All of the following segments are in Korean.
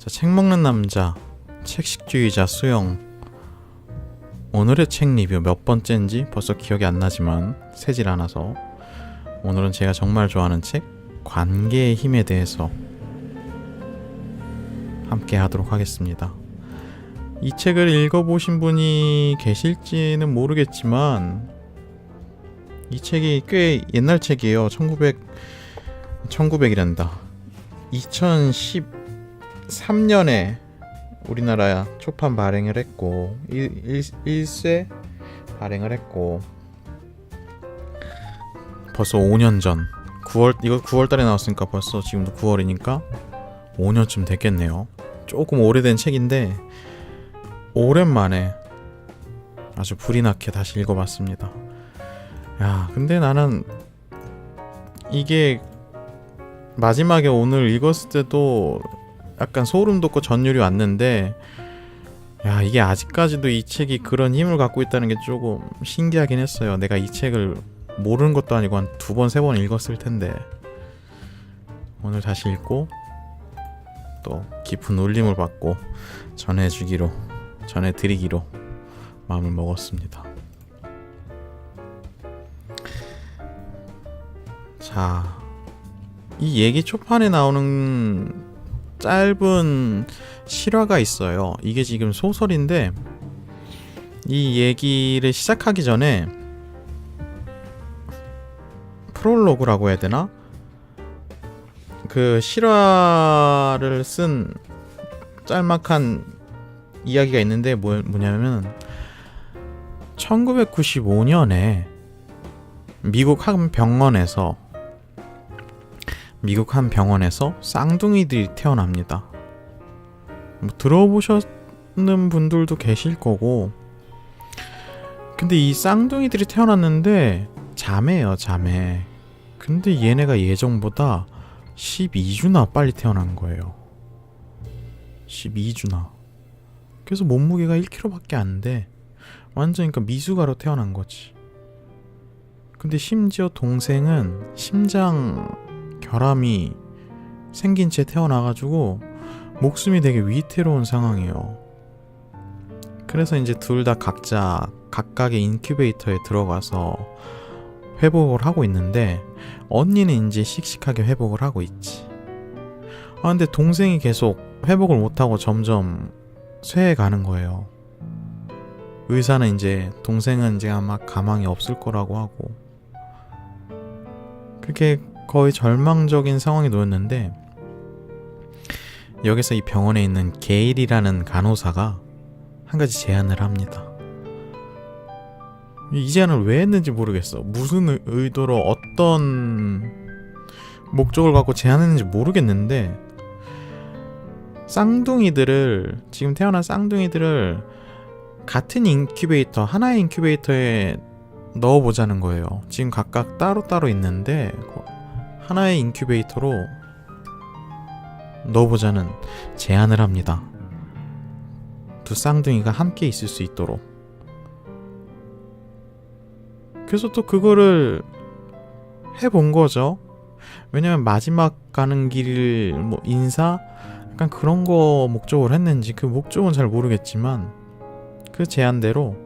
자, 책 먹는 남자, 책식주의자 수영. 오늘의 책 리뷰 몇 번째인지 벌써 기억이 안 나지만 세질 않아서 오늘은 제가 정말 좋아하는 책 관계의 힘에 대해서 함께 하도록 하겠습니다. 이 책을 읽어보신 분이 계실지는 모르겠지만 이 책이 꽤 옛날 책이에요. 1900이란다. 2013년에 우리나라 초판 발행을 했고 1쇄 발행을 했고 벌써 5년 전 9월, 이거 9월달에 나왔으니까 벌써 지금도 9월이니까 5년쯤 됐겠네요. 조금 오래된 책인데 오랜만에 아주 불이 나게 다시 읽어봤습니다. 야, 근데 나는 이게 마지막에 오늘 읽었을 때도 약간 소름 돋고 전율이 왔는데, 야, 이게 아직까지도 이 책이 그런 힘을 갖고 있다는 게 조금 신기하긴 했어요. 내가 이 책을 모르는 것도 아니고 한 2번, 3번 읽었을 텐데 오늘 다시 읽고 또 깊은 울림을 받고 전해드리기로 마음을 먹었습니다. 자, 이 얘기 초판에 나오는 짧은 실화가 있어요. 이게 지금 소설인데 이 얘기를 시작하기 전에 프롤로그라고 해야 되나? 그 실화를 쓴 짤막한 이야기가 있는데 뭐냐면 1995년에 미국 한 병원에서 쌍둥이들이 태어납니다. 뭐 들어보셨는 분들도 계실 거고, 근데 이 쌍둥이들이 태어났는데 자매예요, 자매. 근데 얘네가 예정보다 12주나 빨리 태어난 거예요. 12주나. 그래서 몸무게가 1kg밖에 안 돼. 완전 그러니까 미숙아로 태어난 거지. 근데 심지어 동생은 심장 결함이 생긴 채 태어나가지고 목숨이 되게 위태로운 상황이에요. 그래서 이제 둘 다 각각의 인큐베이터에 들어가서 회복을 하고 있는데 언니는 이제 씩씩하게 회복을 하고 있지. 근데 동생이 계속 회복을 못하고 점점 쇠해 가는 거예요. 의사는 이제 동생은 이제 아마 가망이 없을 거라고 하고, 그게 거의 절망적인 상황에 놓였는데 여기서 이 병원에 있는 게일이라는 간호사가 한 가지 제안을 합니다. 이 제안을 왜 했는지 모르겠어. 무슨 의도로 어떤 목적을 갖고 제안했는지 모르겠는데 지금 태어난 쌍둥이들을 같은 인큐베이터, 하나의 인큐베이터에 넣어보자는 거예요. 지금 각각 따로따로 있는데 하나의 인큐베이터로 넣어보자는 제안을 합니다. 두 쌍둥이가 함께 있을 수 있도록. 그래서 또 그거를 해본 거죠. 왜냐면 마지막 가는 길 인사 약간 그런 거 목적으로 했는지 그 목적은 잘 모르겠지만 그 제안대로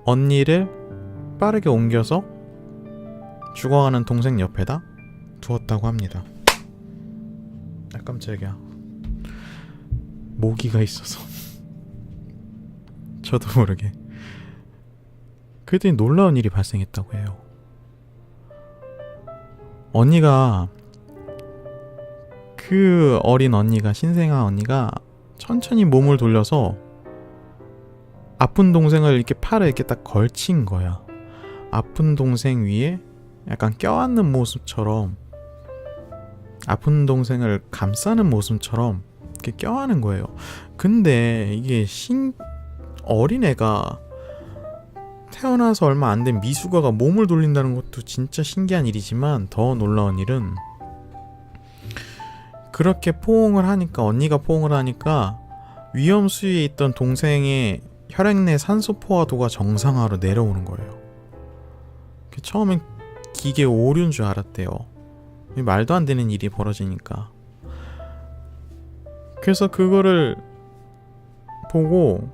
언니를 빠르게 옮겨서 죽어가는 동생 옆에다 두었다고 합니다. 깜짝이야. 모기가 있어서 저도 모르게. 그랬더니 놀라운 일이 발생했다고 해요. 언니가, 그 어린 언니가, 신생아 언니가 천천히 몸을 돌려서 아픈 동생을 이렇게 팔에 이렇게 딱 걸친 거야. 아픈 동생 위에 약간 껴안는 모습처럼, 아픈 동생을 감싸는 모습처럼 이렇게 껴안은 거예요. 근데 이게 어린애가 태어나서 얼마 안 된 미숙아가 몸을 돌린다는 것도 진짜 신기한 일이지만 더 놀라운 일은 그렇게 언니가 포옹을 하니까 위험 수위에 있던 동생의 혈액 내 산소 포화도가 정상화로 내려오는 거예요. 처음엔 기계 오류인 줄 알았대요. 말도 안 되는 일이 벌어지니까. 그래서 그거를 보고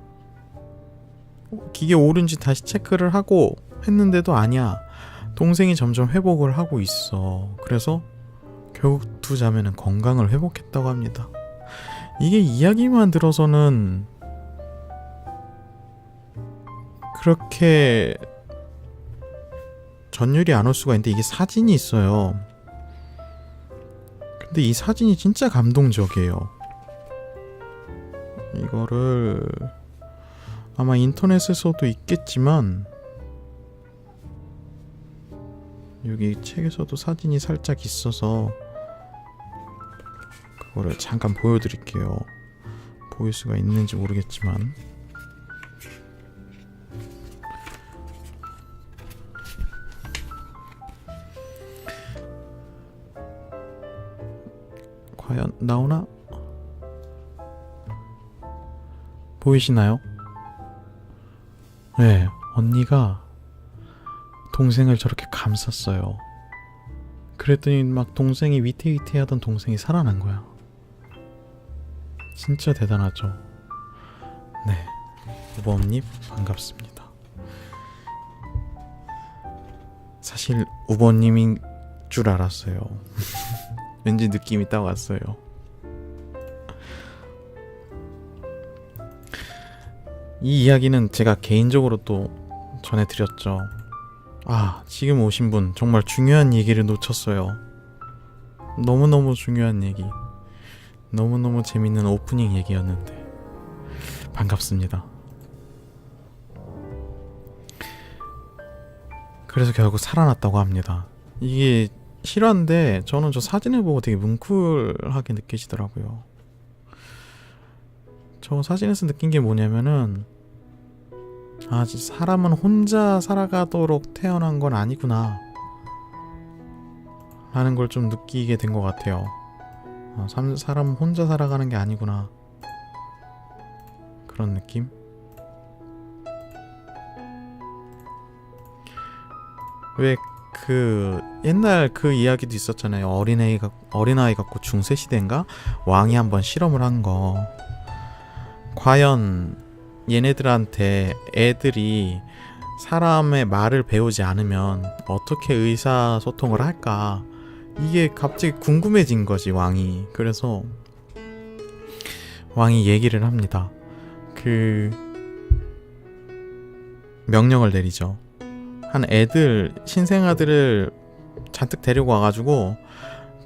기계 옳은지 다시 체크를 하고 했는데도 아니야. 동생이 점점 회복을 하고 있어. 그래서 결국 두 자매는 건강을 회복했다고 합니다. 이게 이야기만 들어서는 그렇게 전율이 안 올 수가 있는데 이게 사진이 있어요. 근데 이 사진이 진짜 감동적이에요. 이거를 아마 인터넷에서도 있겠지만 여기 책에서도 사진이 살짝 있어서 그거를 잠깐 보여드릴게요. 보일 수가 있는지 모르겠지만 과연 나오나? 보이시나요? 네, 언니가 동생을 저렇게 감쌌어요. 그랬더니 막 동생이 위태위태하던 동생이 살아난 거야. 진짜 대단하죠. 네, 우범님 반갑습니다. 사실 우범님인 줄 알았어요. 왠지 느낌이 딱 왔어요. 이 이야기는 제가 개인적으로 또 전해드렸죠. 아, 지금 오신 분 정말 중요한 얘기를 놓쳤어요. 너무너무 중요한 얘기. 너무너무 재밌는 오프닝 얘기였는데 반갑습니다. 그래서 결국 살아났다고 합니다. 이게 실화인데 저는 저 사진을 보고 되게 뭉클하게 느껴지더라고요. 저 사진에서 느낀 게 뭐냐면은 아, 사람은 혼자 살아가도록 태어난 건 아니구나 라는 걸 좀 느끼게 된 것 같아요. 사람은 혼자 살아가는 게 아니구나 그런 느낌? 왜 그 옛날 그 이야기도 있었잖아요. 어린아이 갖고 중세 시대인가 왕이 한번 실험을 한 거. 과연 얘네들한테 애들이 사람의 말을 배우지 않으면 어떻게 의사소통을 할까? 이게 갑자기 궁금해진 거지, 왕이. 그래서 왕이 얘기를 합니다. 그 명령을 내리죠. 한 애들, 신생아들을 잔뜩 데리고 와가지고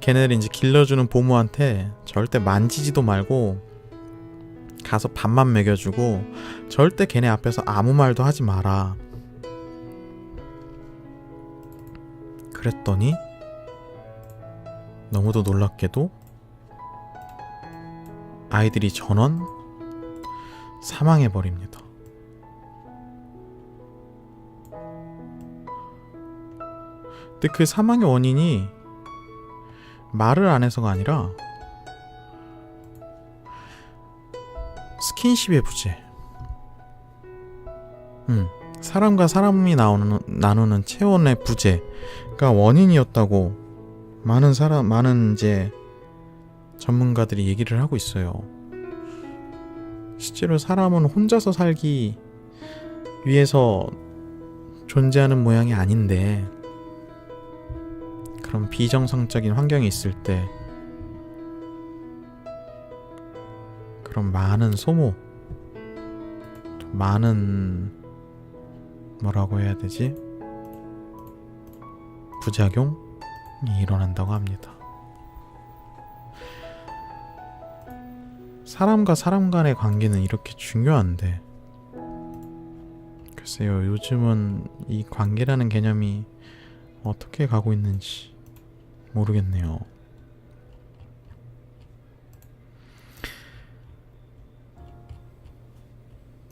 걔네를 이제 길러주는 보모한테 절대 만지지도 말고 가서 밥만 먹여주고 절대 걔네 앞에서 아무 말도 하지 마라. 그랬더니 너무도 놀랍게도 아이들이 전원 사망해버립니다. 근데 그 사망의 원인이 말을 안 해서가 아니라 스킨십의 부재. 사람과 사람이 나누는 체온의 부재가 원인이었다고 많은 이제 전문가들이 얘기를 하고 있어요. 실제로 사람은 혼자서 살기 위해서 존재하는 모양이 아닌데 그런 비정상적인 환경이 있을 때 그런 많은 소모, 많은 뭐라고 해야 되지? 부작용이 일어난다고 합니다. 사람과 사람 간의 관계는 이렇게 중요한데 글쎄요, 요즘은 이 관계라는 개념이 어떻게 가고 있는지 모르겠네요.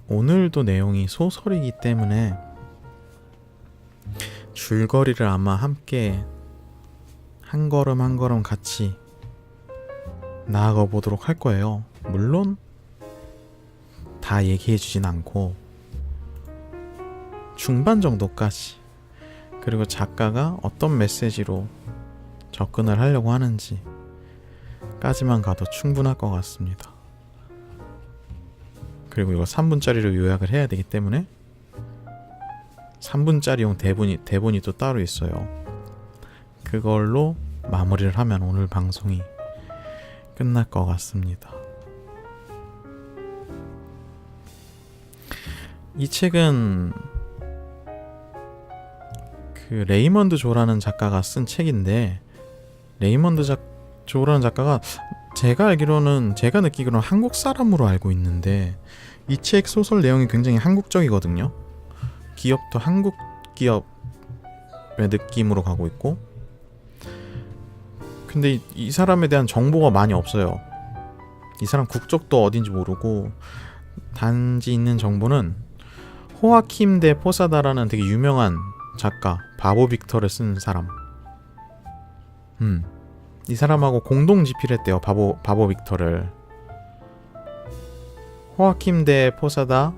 오늘도 내용이 소설이기 때문에 줄거리를 아마 함께 한 걸음 한 걸음 같이 나아가 보도록 할 거예요. 물론 다 얘기해 주진 않고 중반 정도까지, 그리고 작가가 어떤 메시지로 접근을 하려고 하는지 까지만 가도 충분할 것 같습니다. 그리고 이거 3분짜리로 요약을 해야 되기 때문에 3분짜리용 대본이 또 따로 있어요. 그걸로 마무리를 하면 오늘 방송이 끝날 것 같습니다. 이 책은 그 레이먼드 조라는 작가가 쓴 책인데, 레이먼드 조라는 작가가 제가 느끼기로는 한국 사람으로 알고 있는데, 이 책 소설 내용이 굉장히 한국적이거든요. 기업도 한국 기업의 느낌으로 가고 있고, 근데 이 사람에 대한 정보가 많이 없어요. 이 사람 국적도 어딘지 모르고, 단지 있는 정보는 호아킴 데 포사다라는 되게 유명한 작가, 바보 빅터를 쓴 사람. 이 사람하고 공동 집필했대요. 바보 빅터를. 호아킴 데 포사다와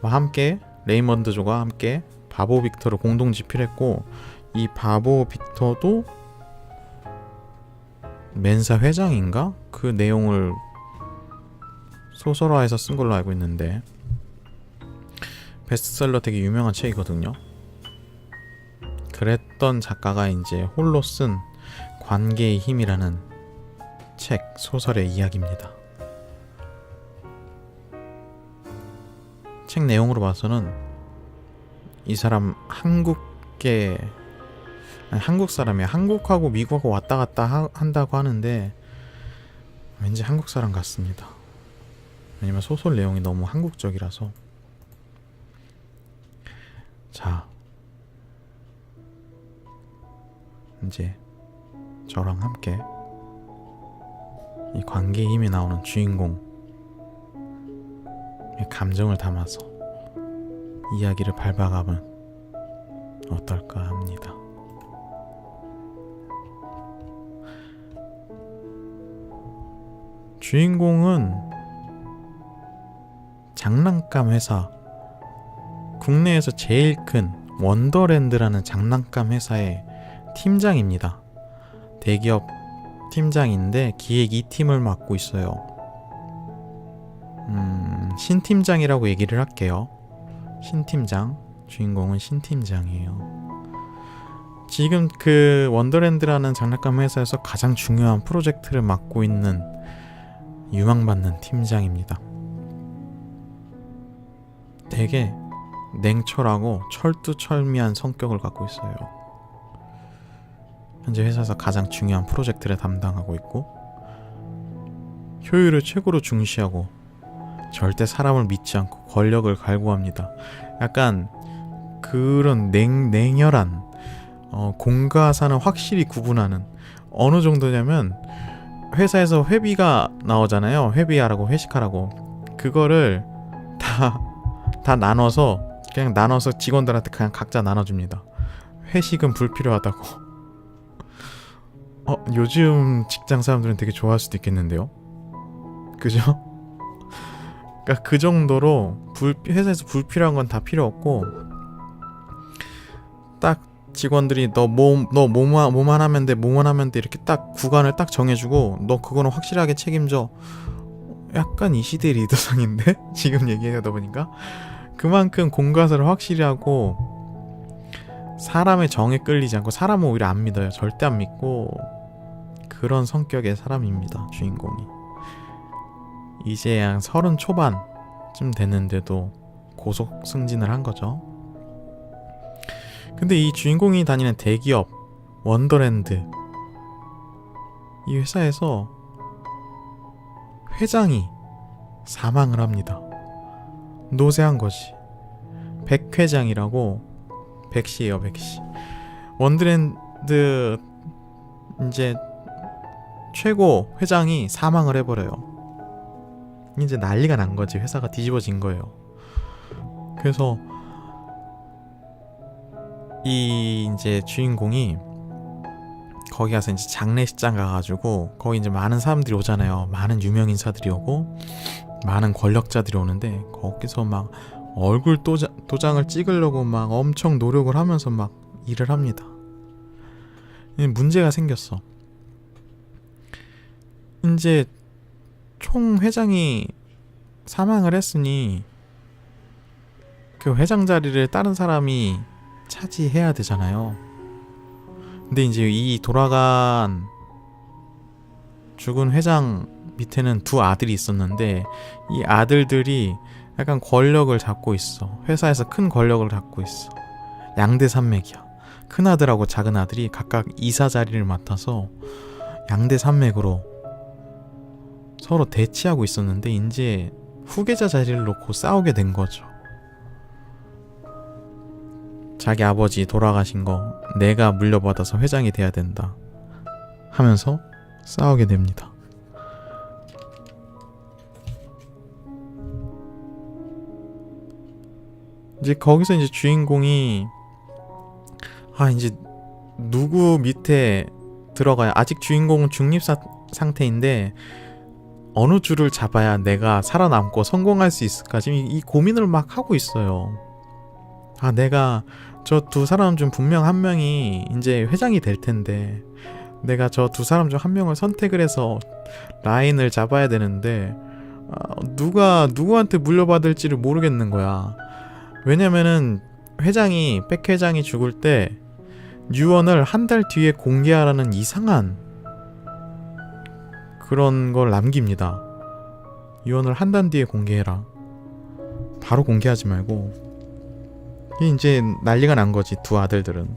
함께, 레이먼드 조가 함께 바보 빅터를 공동 집필했고, 이 바보 빅터도 멘사 회장인가? 그 내용을 소설화해서 쓴 걸로 알고 있는데, 베스트셀러 되게 유명한 책이거든요. 그랬던 작가가 이제 홀로 쓴 관계의 힘이라는 책, 소설의 이야기입니다. 책 내용으로 봐서는 이 사람 한국 사람이야. 한국하고 미국하고 왔다 갔다 한다고 하는데 왠지 한국 사람 같습니다. 왜냐면 소설 내용이 너무 한국적이라서. 자, 이제 저랑 함께 이 관계의 힘이 나오는 주인공의 감정을 담아서 이야기를 밟아가면 어떨까 합니다. 주인공은 장난감 회사, 국내에서 제일 큰 원더랜드라는 장난감 회사의 팀장입니다. 대기업 팀장인데 기획 2팀을 맡고 있어요. 신팀장이라고 얘기를 할게요. 신팀장. 주인공은 신팀장이에요. 지금 그 원더랜드라는 장난감 회사에서 가장 중요한 프로젝트를 맡고 있는 유망받는 팀장입니다. 되게 냉철하고 철두철미한 성격을 갖고 있어요. 현재 회사에서 가장 중요한 프로젝트를 담당하고 있고, 효율을 최고로 중시하고 절대 사람을 믿지 않고 권력을 갈구합니다. 약간 그런 냉혈한 공과 사는 확실히 구분하는, 어느 정도냐면 회사에서 회비가 나오잖아요. 회비하라고, 회식하라고. 그거를 다 나눠서 직원들한테 그냥 각자 나눠줍니다. 회식은 불필요하다고. 요즘 직장 사람들은 되게 좋아할 수도 있겠는데요. 그죠? 그러니까 그 정도로 회사에서 불필요한 건 다 필요 없고, 딱 직원들이 너 뭐만 하면 돼 이렇게 딱 구간을 딱 정해주고, 너 그거는 확실하게 책임져. 약간 이 시대의 리더상인데? 지금 얘기하다 보니까 그만큼 공과사를 확실히 하고 사람의 정에 끌리지 않고, 사람은 오히려 안 믿어요. 절대 안 믿고, 그런 성격의 사람입니다. 주인공이 이제 한 30 초반쯤 됐는데도 고속 승진을 한 거죠. 근데 이 주인공이 다니는 대기업 원더랜드, 이 회사에서 회장이 사망을 합니다. 노쇠한 거지. 백 회장이라고, 백씨예요, 백씨. 원더랜드 이제 최고 회장이 사망을 해버려요. 이제 난리가 난 거지. 회사가 뒤집어진 거예요. 그래서 이 이제 주인공이 거기 가서 이제 장례식장 가가지고, 거기 이제 많은 사람들이 오잖아요. 많은 유명 인사들이 오고 많은 권력자들이 오는데, 거기서 막 얼굴 도장을 찍으려고 막 엄청 노력을 하면서 막 일을 합니다. 문제가 생겼어. 이제 총 회장이 사망을 했으니 그 회장 자리를 다른 사람이 차지해야 되잖아요. 근데 이제 이 돌아간 죽은 회장 밑에는 두 아들이 있었는데 이 아들들이 약간 권력을 잡고 있어. 회사에서 큰 권력을 잡고 있어. 양대 산맥이야. 큰 아들하고 작은 아들이 각각 이사 자리를 맡아서 양대 산맥으로 서로 대치하고 있었는데 이제 후계자 자리를 놓고 싸우게 된 거죠. 자기 아버지 돌아가신 거 내가 물려받아서 회장이 돼야 된다 하면서 싸우게 됩니다. 이제 거기서 이제 주인공이 이제 누구 밑에 들어가야, 아직 주인공은 중립 상태인데 어느 줄을 잡아야 내가 살아남고 성공할 수 있을까 지금 이 고민을 막 하고 있어요. 내가 저 두 사람 중 분명 한 명이 이제 회장이 될 텐데 내가 저 두 사람 중 한 명을 선택을 해서 라인을 잡아야 되는데 누구한테 물려받을지를 모르겠는 거야. 왜냐면은 백 회장이 죽을 때 유언을 한 달 뒤에 공개하라는 이상한 그런 걸 남깁니다. 유언을 한 달 뒤에 공개해라. 바로 공개하지 말고. 이제 난리가 난 거지, 두 아들들은.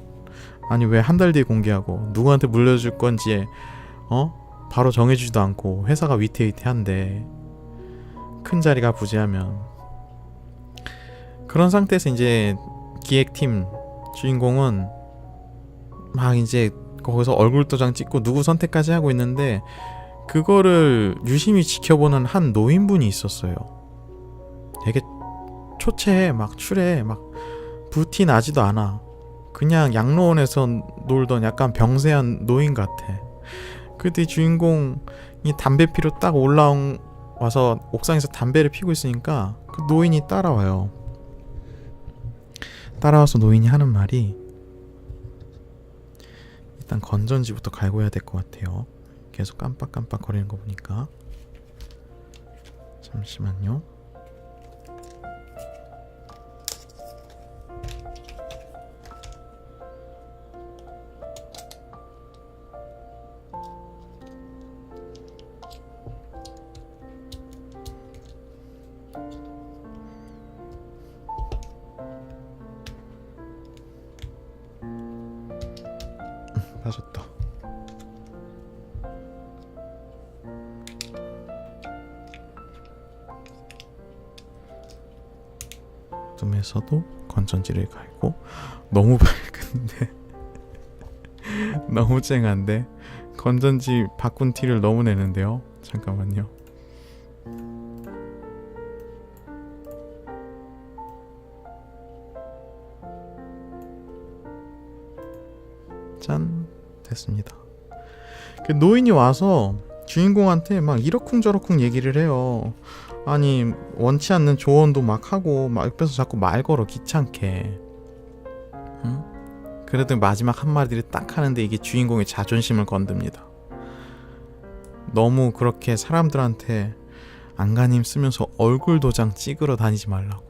아니 왜 한 달 뒤에 공개하고 누구한테 물려줄 건지 바로 정해주지도 않고 회사가 위태위태한데 큰 자리가 부재하면. 그런 상태에서 이제 기획팀 주인공은 막 이제 거기서 얼굴 도장 찍고 누구 선택까지 하고 있는데 그거를 유심히 지켜보는 한 노인분이 있었어요. 되게 초췌해, 막 추레해, 막 부티 나지도 않아. 그냥 양로원에서 놀던 약간 병세한 노인 같아. 그때 주인공이 담배 피러 딱 올라와서 옥상에서 담배를 피고 있으니까 그 노인이 따라와요. 따라와서 노인이 하는 말이, 일단 건전지부터 갈고 해야 될 것 같아요. 계속 깜빡깜빡 거리는 거 보니까. 잠시만요. 빠졌다. 어둠에서도 건전지를 갈고. 너무 밝은데 너무 쨍한데 건전지 바꾼 티를 너무 내는데요. 잠깐만요. 짠, 됐습니다. 그 노인이 와서 주인공한테 막 이러쿵저러쿵 얘기를 해요. 아니 원치 않는 조언도 막 하고 막 옆에서 자꾸 말 걸어, 귀찮게. 응? 그래도 마지막 한마디를 딱 하는데 이게 주인공의 자존심을 건듭니다. 너무 그렇게 사람들한테 안간힘 쓰면서 얼굴 도장 찍으러 다니지 말라고.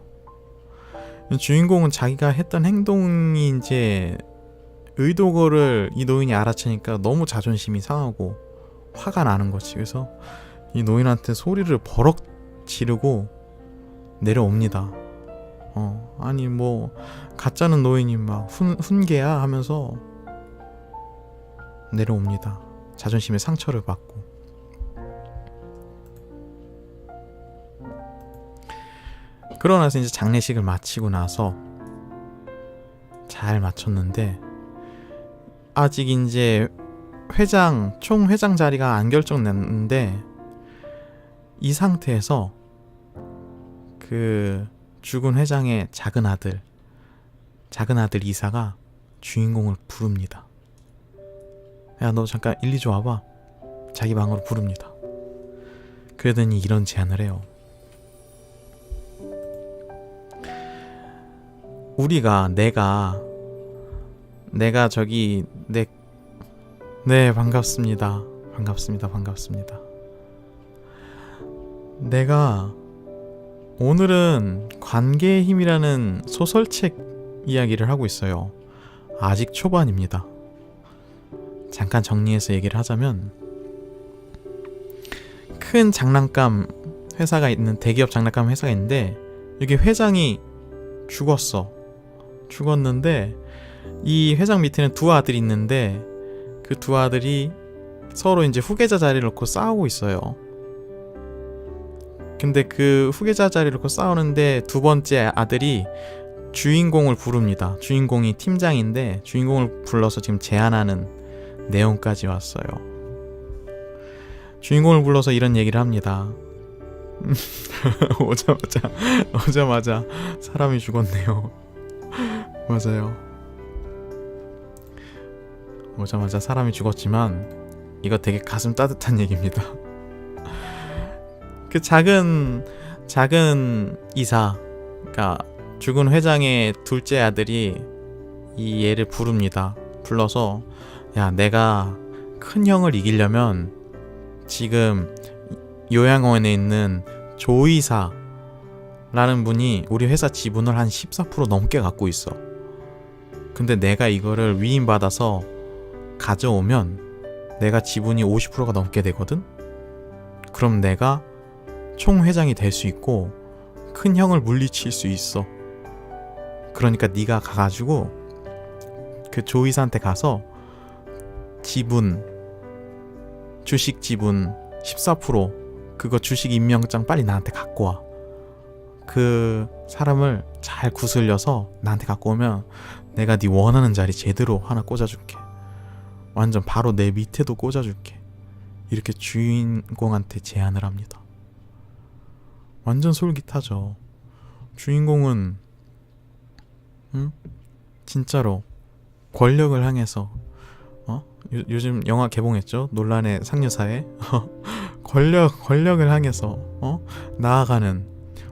주인공은 자기가 했던 행동이 이제 의도거를 이 노인이 알아채니까 너무 자존심이 상하고 화가 나는 거지. 그래서 이 노인한테 소리를 버럭 지르고 내려옵니다. 아니 뭐 가짜는 노인이 막 훈계야 하면서 내려옵니다. 자존심의 상처를 받고. 그러고 나서 이제 장례식을 마치고 나서 잘 마쳤는데 아직 이제 총 회장 자리가 안 결정났는데 이 상태에서 그 죽은 회장의 작은 아들 이사가 주인공을 부릅니다. 야, 너 잠깐 1, 2조 와봐. 자기 방으로 부릅니다. 그러더니 이런 제안을 해요. 내가 저기 네, 반갑습니다. 내가 오늘은 관계의 힘이라는 소설책 이야기를 하고 있어요. 아직 초반입니다. 잠깐 정리해서 얘기를 하자면, 큰 장난감 회사가 있는, 대기업 장난감 회사가 있는데 여기 회장이 죽었는데 이 회장 밑에는 두 아들이 있는데 그 두 아들이 서로 이제 후계자 자리를 놓고 싸우고 있어요. 근데 그 후계자 자리를 놓고 싸우는데 두 번째 아들이 주인공을 부릅니다. 주인공이 팀장인데 주인공을 불러서 지금 제안하는 내용까지 왔어요. 주인공을 불러서 이런 얘기를 합니다. 오자마자 사람이 죽었네요. 맞아요. 오자마자 사람이 죽었지만 이거 되게 가슴 따뜻한 얘기입니다. 그 작은 이사, 그러니까 죽은 회장의 둘째 아들이 이 얘를 부릅니다. 불러서, 야, 내가 큰 형을 이기려면 지금 요양원에 있는 조이사라는 분이 우리 회사 지분을 한 14% 넘게 갖고 있어. 근데 내가 이거를 위임받아서 가져오면 내가 지분이 50%가 넘게 되거든? 그럼 내가 총회장이 될 수 있고 큰 형을 물리칠 수 있어. 그러니까 네가 가가지고 그 조이사한테 가서 주식 지분 14% 그거 주식 임명장 빨리 나한테 갖고 와. 그 사람을 잘 구슬려서 나한테 갖고 오면 내가 네 원하는 자리 제대로 하나 꽂아줄게. 완전 바로 내 밑에도 꽂아줄게. 이렇게 주인공한테 제안을 합니다. 완전 솔깃하죠. 주인공은 진짜로 권력을 향해서 요즘 영화 개봉했죠? 논란의 상류사회. 권력을 향해서 나아가는,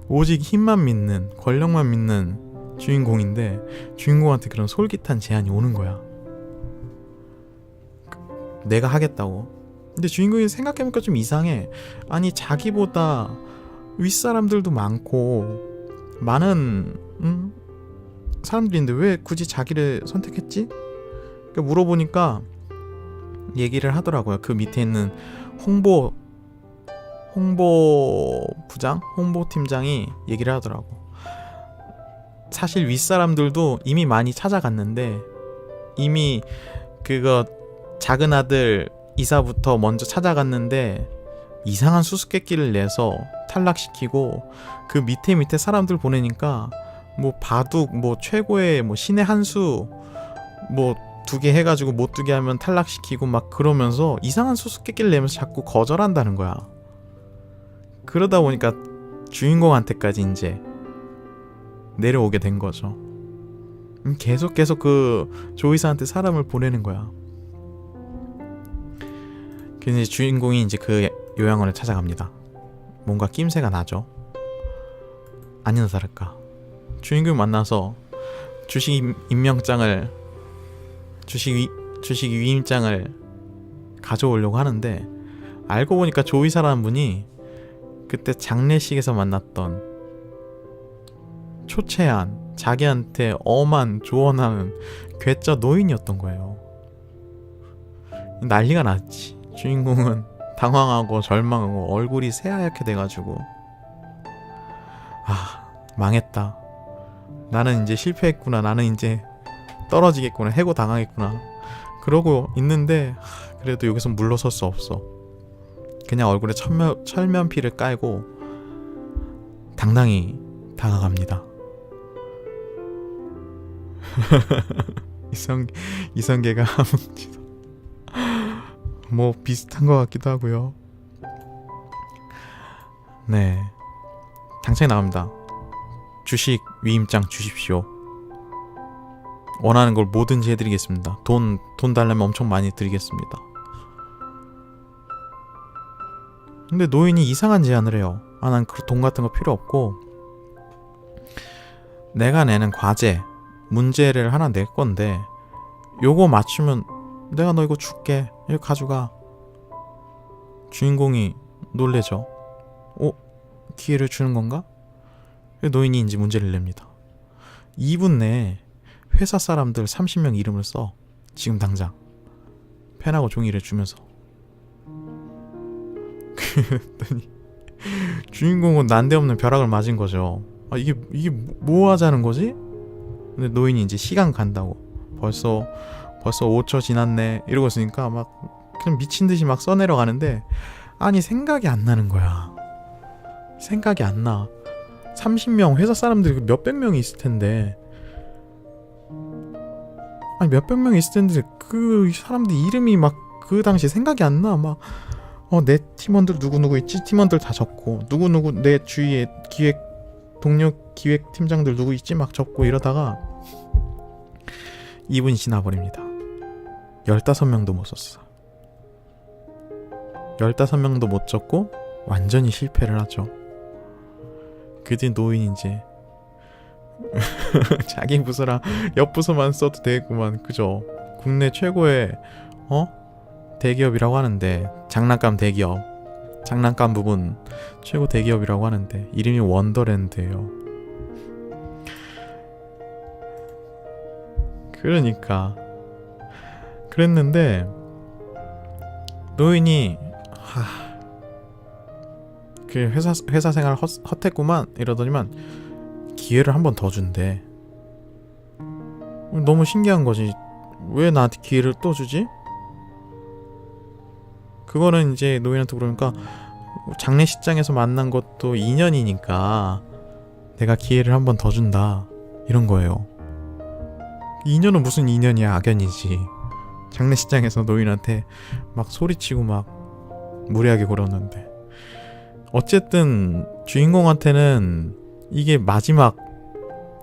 오직 힘만 믿는, 권력만 믿는 주인공인데 주인공한테 그런 솔깃한 제안이 오는 거야. 내가 하겠다고. 근데 주인공이 생각해보니까 좀 이상해. 아니, 자기보다 윗사람들도 많고 많은 사람들인데 왜 굳이 자기를 선택했지? 그러니까 물어보니까 얘기를 하더라고요. 그 밑에 있는 홍보팀장이 얘기를 하더라고. 사실 윗사람들도 이미 많이 찾아갔는데 이미 그거 작은 아들 이사부터 먼저 찾아갔는데 이상한 수수께끼를 내서 탈락시키고, 그 밑에 사람들 보내니까 뭐 바둑, 뭐 최고의 뭐 신의 한 수 뭐 2개 해가지고 못 2개 하면 탈락시키고 막 그러면서 이상한 수수께끼를 내면서 자꾸 거절한다는 거야. 그러다 보니까 주인공한테까지 이제 내려오게 된 거죠. 계속 그 조이사한테 사람을 보내는 거야. 그래서 주인공이 이제 그 요양원을 찾아갑니다. 뭔가 낌새가 나죠. 아니나 다를까 주인공을 만나서 주식 위임장을 가져오려고 하는데, 알고 보니까 조이사라는 분이 그때 장례식에서 만났던 초췌한, 자기한테 엄한 조언하는 괴짜 노인이었던 거예요. 난리가 났지. 주인공은 당황하고 절망하고 얼굴이 새하얗게 돼가지고, 망했다. 나는 이제 실패했구나. 나는 이제 떨어지겠구나. 해고당하겠구나. 그러고 있는데 그래도 여기서 물러설 수 없어. 그냥 얼굴에 철면피를 깔고 당당히 다가갑니다. 이성계가 함흥지도 뭐 비슷한 것 같기도 하고요. 네, 당장에 나갑니다. 주식 위임장 주십시오. 원하는 걸 뭐든지 해드리겠습니다. 돈 달라면 엄청 많이 드리겠습니다. 근데 노인이 이상한 제안을 해요. 난 그 돈 같은 거 필요 없고, 내가 내는 과제, 문제를 하나 낼 건데 요거 맞추면 내가 너 이거 줄게. 이거 가져가. 주인공이 놀래죠. 기회를 주는 건가? 노인이 이제 문제를 냅니다. 2분 내에 회사 사람들 30명 이름을 써. 지금 당장. 펜하고 종이를 주면서. 그랬더니 주인공은 난데없는 벼락을 맞은 거죠. 아, 이게 뭐 하자는 거지? 근데 노인이 이제 시간 간다고. 벌써 5초 지났네 이러고 있으니까 막 그냥 미친 듯이 막 써내려가는데, 아니 생각이 안 나는 거야. 생각이 안 나. 30명 회사 사람들이 몇백 명이 있을 텐데, 아니 몇백 명이 있을 텐데 그 사람들 이름이 막 그 당시 생각이 안 나. 막 내 팀원들 누구누구 있지? 팀원들 다 적고, 누구누구 내 주위에 동료 기획팀장들 누구 있지? 막 적고 이러다가 2분이 지나버립니다. 15명도 못 썼어. 15명도 못 적고 완전히 실패를 하죠. 그뒤 노인이 이제 자기 부서랑 옆 부서만 써도 되겠구만. 그죠? 국내 최고의 대기업이라고 하는데, 장난감 대기업, 장난감 부분 최고 대기업이라고 하는데 이름이 원더랜드예요. 그러니까 그랬는데 노인이 그 회사 생활 헛했구만 이러더니만 기회를 한 번 더 준대. 너무 신기한 거지. 왜 나한테 기회를 또 주지? 그거는 이제 노인한테 그러니까, 장례식장에서 만난 것도 인연이니까 내가 기회를 한 번 더 준다 이런 거예요. 인연은 무슨 인연이야, 악연이지. 장례식장에서 노인한테 막 소리치고 막 무례하게 굴었는데, 어쨌든 주인공한테는 이게 마지막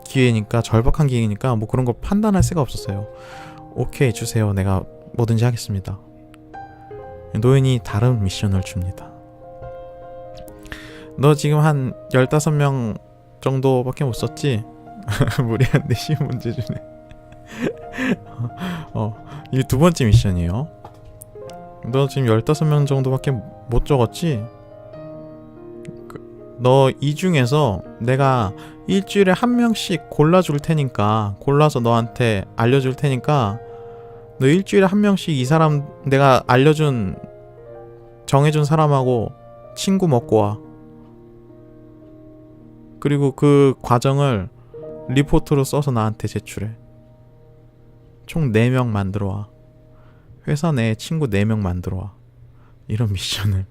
기회니까, 절박한 기회니까 뭐 그런 걸 판단할 새가 없었어요. 오케이 주세요, 내가 뭐든지 하겠습니다. 노인이 다른 미션을 줍니다. 너 지금 한 15명 정도밖에 못 썼지? 무리한데 쉬운 문제 주네. 이게 두 번째 미션이에요. 너 지금 15명 정도밖에 못 적었지? 너 이 중에서 내가 일주일에 한 명씩 골라줄 테니까, 골라서 너한테 알려줄 테니까 너 일주일에 한 명씩 이 사람 내가 정해준 사람하고 친구 먹고 와. 그리고 그 과정을 리포트로 써서 나한테 제출해. 총 4명 만들어 와. 회사 내에 친구 4명 만들어 와. 이런 미션을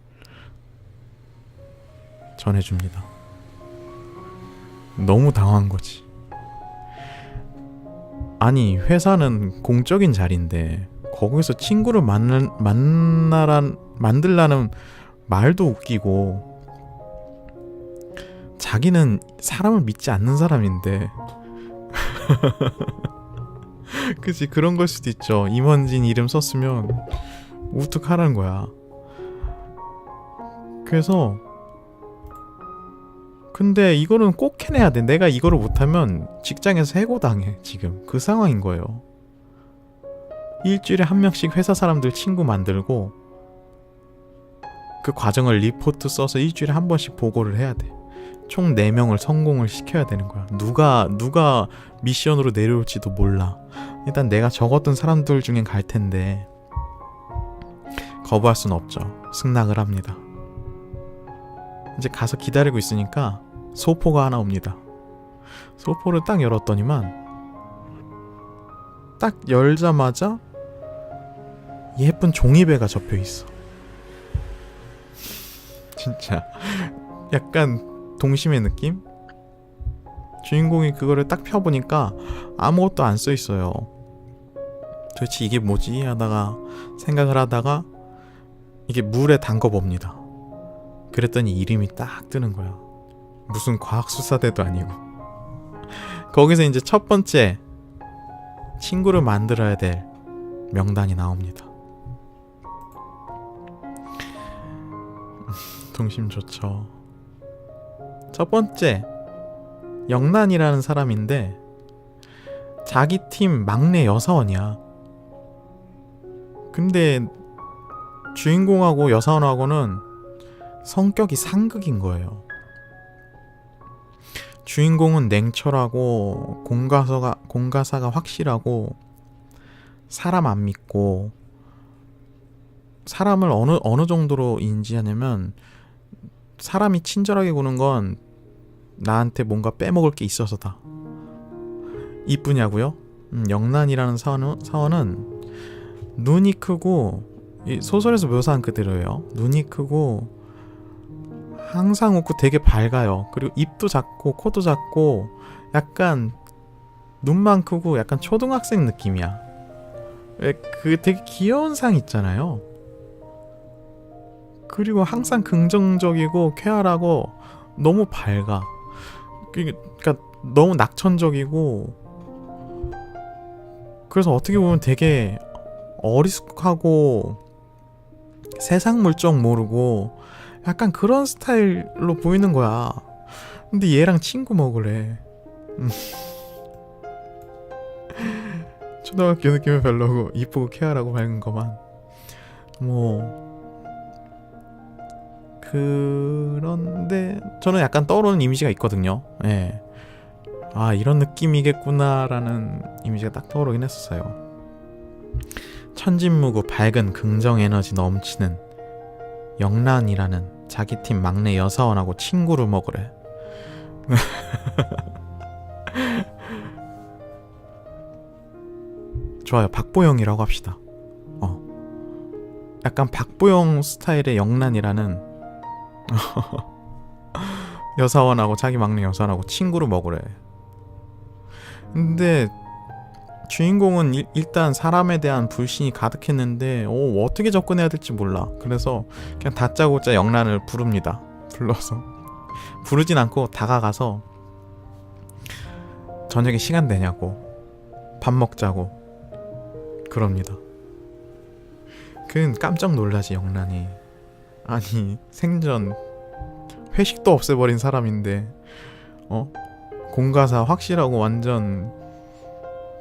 전해줍니다. 너무 당황한 거지. 아니 회사는 공적인 자리인데 거기서 친구를 만들라는 말도 웃기고, 자기는 사람을 믿지 않는 사람인데 그치, 그런 걸 수도 있죠. 임원진 이름 썼으면 우뚝하라는 거야. 그래서 근데 이거는 꼭 해내야 돼. 내가 이거를 못하면 직장에서 해고당해. 지금 그 상황인 거예요. 일주일에 한 명씩 회사 사람들 친구 만들고 그 과정을 리포트 써서 일주일에 한 번씩 보고를 해야 돼. 총 4명을 성공을 시켜야 되는 거야. 누가 미션으로 내려올지도 몰라. 일단 내가 적었던 사람들 중엔 갈 텐데 거부할 순 없죠. 승낙을 합니다. 이제 가서 기다리고 있으니까 소포가 하나 옵니다. 소포를 딱 열었더니만, 딱 열자마자 예쁜 종이배가 접혀 있어. 진짜 약간 동심의 느낌? 주인공이 그거를 딱 펴보니까 아무것도 안 써 있어요. 도대체 이게 뭐지? 하다가 생각을 하다가 이게 물에 담궈 봅니다. 그랬더니 이름이 딱 뜨는 거야. 무슨 과학수사대도 아니고. 거기서 이제 첫 번째 친구를 만들어야 될 명단이 나옵니다. 동심 좋죠. 첫 번째 영란이라는 사람인데 자기 팀 막내 여사원이야. 근데 주인공하고 여사원하고는 성격이 상극인 거예요. 주인공은 냉철하고 공가사가 확실하고 사람 안 믿고, 사람을 어느 정도로 인지하냐면 사람이 친절하게 구는 건 나한테 뭔가 빼먹을 게 있어서다 이쁘냐고요? 영란이라는 사원은 눈이 크고, 이 소설에서 묘사한 그대로예요. 눈이 크고 항상 웃고 되게 밝아요. 그리고 입도 작고 코도 작고 약간 눈만 크고 약간 초등학생 느낌이야. 왜 그 되게 귀여운 상 있잖아요. 그리고 항상 긍정적이고 쾌활하고 너무 밝아. 그러니까 너무 낙천적이고, 그래서 어떻게 보면 되게 어리숙하고 세상 물정 모르고 약간 그런 스타일로 보이는 거야. 근데 얘랑 친구 먹으래. 초등학교 느낌은 별로고 이쁘고 쾌활하고 밝은 거만. 뭐 그런데 저는 약간 떠오르는 이미지가 있거든요. 예. 아, 이런 느낌이겠구나라는 이미지가 딱 떠오르긴 했었어요. 천진무구 밝은 긍정 에너지 넘치는 영란이라는 자기 팀 막내 여사원하고 친구를 먹으래. 좋아요. 박보영이라고 합시다. 약간 박보영 스타일의 영란이라는 여사원하고 자기 막내 여사원하고 친구를 먹으래. 근데 주인공은 일단 사람에 대한 불신이 가득했는데 어떻게 접근해야 될지 몰라. 그래서 그냥 다짜고짜 영란을 부릅니다. 불러서 부르진 않고 다가가서 저녁에 시간 되냐고, 밥 먹자고 그럽니다. 그는 깜짝 놀라지, 영란이. 아니, 생전 회식도 없애버린 사람인데 공가사 확실하고 완전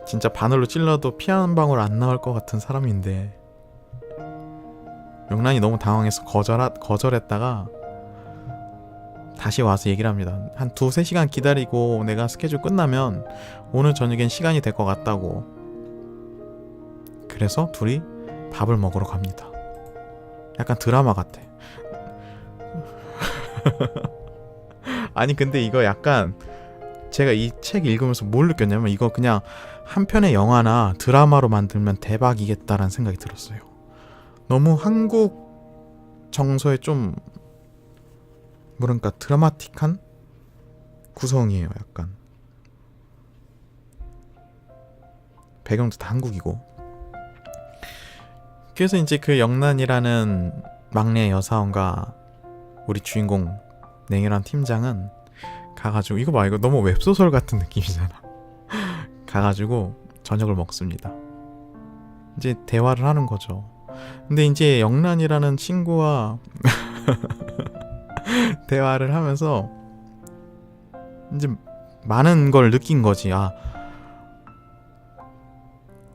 진짜 바늘로 찔러도 피 한 방울 안 나올 것 같은 사람인데, 영란이 너무 당황해서 거절했다가 다시 와서 얘기를 합니다. 한 2-3시간 기다리고 내가 스케줄 끝나면 오늘 저녁엔 시간이 될 것 같다고. 그래서 둘이 밥을 먹으러 갑니다. 약간 드라마 같아. 아니 근데 이거 약간 제가 이 책 읽으면서 뭘 느꼈냐면, 이거 그냥 한 편의 영화나 드라마로 만들면 대박이겠다라는 생각이 들었어요. 너무 한국 정서에 좀 뭐랄까 드라마틱한 구성이에요. 약간 배경도 다 한국이고. 그래서 이제 그 영란이라는 막내 여사원과 우리 주인공 냉혈한 팀장은 가가지고, 이거 봐, 이거 너무 웹소설 같은 느낌이잖아. 가가지고 저녁을 먹습니다. 이제 대화를 하는 거죠. 근데 이제 영란이라는 친구와 대화를 하면서 이제 많은 걸 느낀 거지.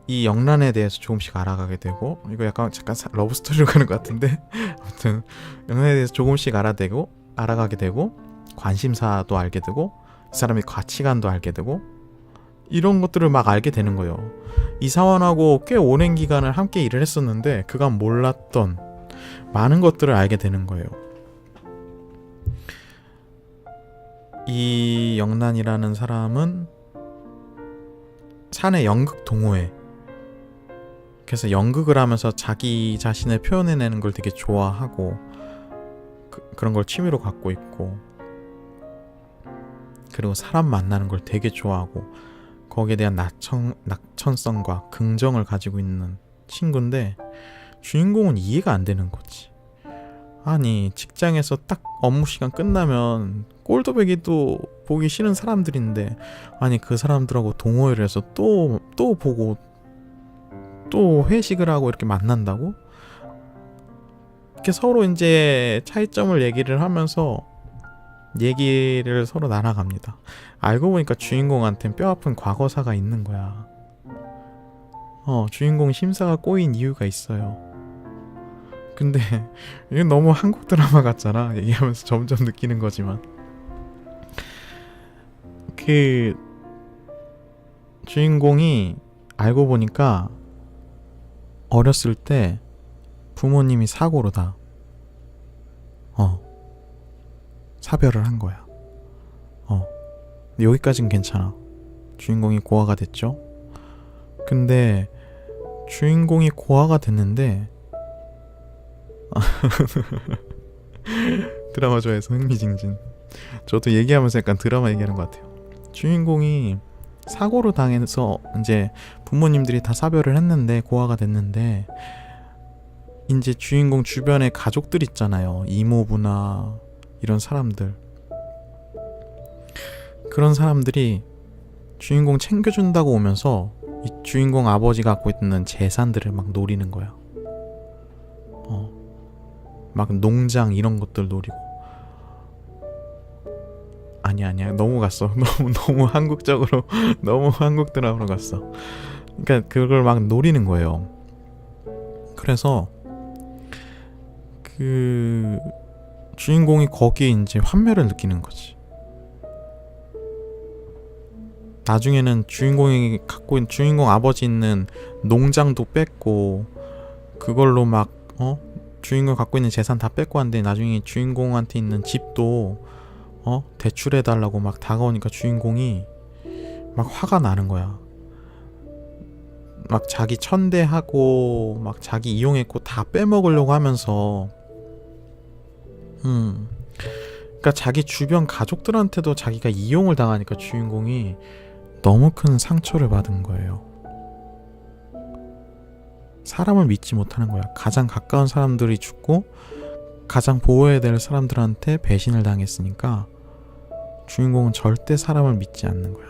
이 영란에 대해서 조금씩 알아가게 되고, 이거 약간 잠깐 러브스토리로 가는 것 같은데 아무튼 영란에 대해서 조금씩 알아가게 되고, 관심사도 알게 되고, 이 사람의 가치관도 알게 되고, 이런 것들을 막 알게 되는 거예요. 이 사원하고 꽤 오랜 기간을 함께 일을 했었는데 그간 몰랐던 많은 것들을 알게 되는 거예요. 이 영란이라는 사람은 사내 연극 동호회, 그래서 연극을 하면서 자기 자신을 표현해내는 걸 되게 좋아하고 그런 걸 취미로 갖고 있고, 그리고 사람 만나는 걸 되게 좋아하고 거기에 대한 낙천성과 긍정을 가지고 있는 친구인데, 주인공은 이해가 안 되는 거지. 아니, 직장에서 딱 업무 시간 끝나면 꼴도배기도 보기 싫은 사람들인데, 아니 그 사람들하고 동호회를 해서 또 보고 또 회식을 하고 이렇게 만난다고? 이렇게 서로 이제 차이점을 얘기를 하면서 얘기를 서로 나눠갑니다. 알고 보니까 주인공한테는 뼈아픈 과거사가 있는 거야. 주인공 심사가 꼬인 이유가 있어요. 근데 이건 너무 한국 드라마 같잖아. 얘기하면서 점점 느끼는 거지만, 그 주인공이 알고 보니까 어렸을 때 부모님이 사고로 다 사별을 한 거야. 여기까진 괜찮아. 주인공이 고아가 됐죠. 근데 주인공이 고아가 됐는데 드라마 좋아해서 흥미진진. 저도 얘기하면서 약간 드라마 얘기하는 것 같아요. 주인공이 사고로 당해서 이제 부모님들이 다 사별을 했는데 고아가 됐는데 이제 주인공 주변에 가족들 있잖아요. 이모부나 이런 사람들. 그런 사람들이 주인공 챙겨준다고 오면서 이 주인공 아버지가 갖고 있는 재산들을 막 노리는 거야. 막 농장 이런 것들 노리고. 아니야 너무 갔어. 너무 한국적으로 너무 한국 드라마로 갔어. 그러니까 그걸 막 노리는 거예요. 그래서 그 주인공이 거기에 이제 환멸을 느끼는 거지. 나중에는 주인공이 갖고 있는 주인공 아버지 있는 농장도 뺏고 그걸로 막 주인공 갖고 있는 재산 다 뺏고 한데 나중에 주인공한테 있는 집도 대출해달라고 막 다가오니까 주인공이 막 화가 나는 거야. 막 자기 천대하고 막 자기 이용했고 다 빼먹으려고 하면서 그러니까 자기 주변 가족들한테도 자기가 이용을 당하니까 주인공이 너무 큰 상처를 받은 거예요. 사람을 믿지 못하는 거야. 가장 가까운 사람들이 죽고 가장 보호해야 될 사람들한테 배신을 당했으니까 주인공은 절대 사람을 믿지 않는 거야.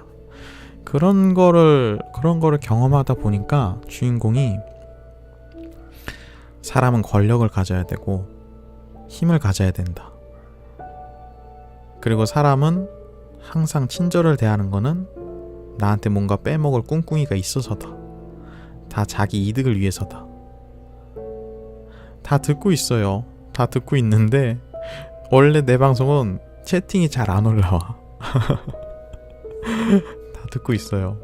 그런 거를 경험하다 보니까 주인공이 사람은 권력을 가져야 되고 힘을 가져야 된다. 그리고 사람은 항상 친절을 대하는 거는 나한테 뭔가 빼먹을 꿍꿍이가 있어서다. 다 자기 이득을 위해서다. 다 듣고 있어요. 다 듣고 있는데 원래 내 방송은 채팅이 잘 안 올라와. 다 듣고 있어요.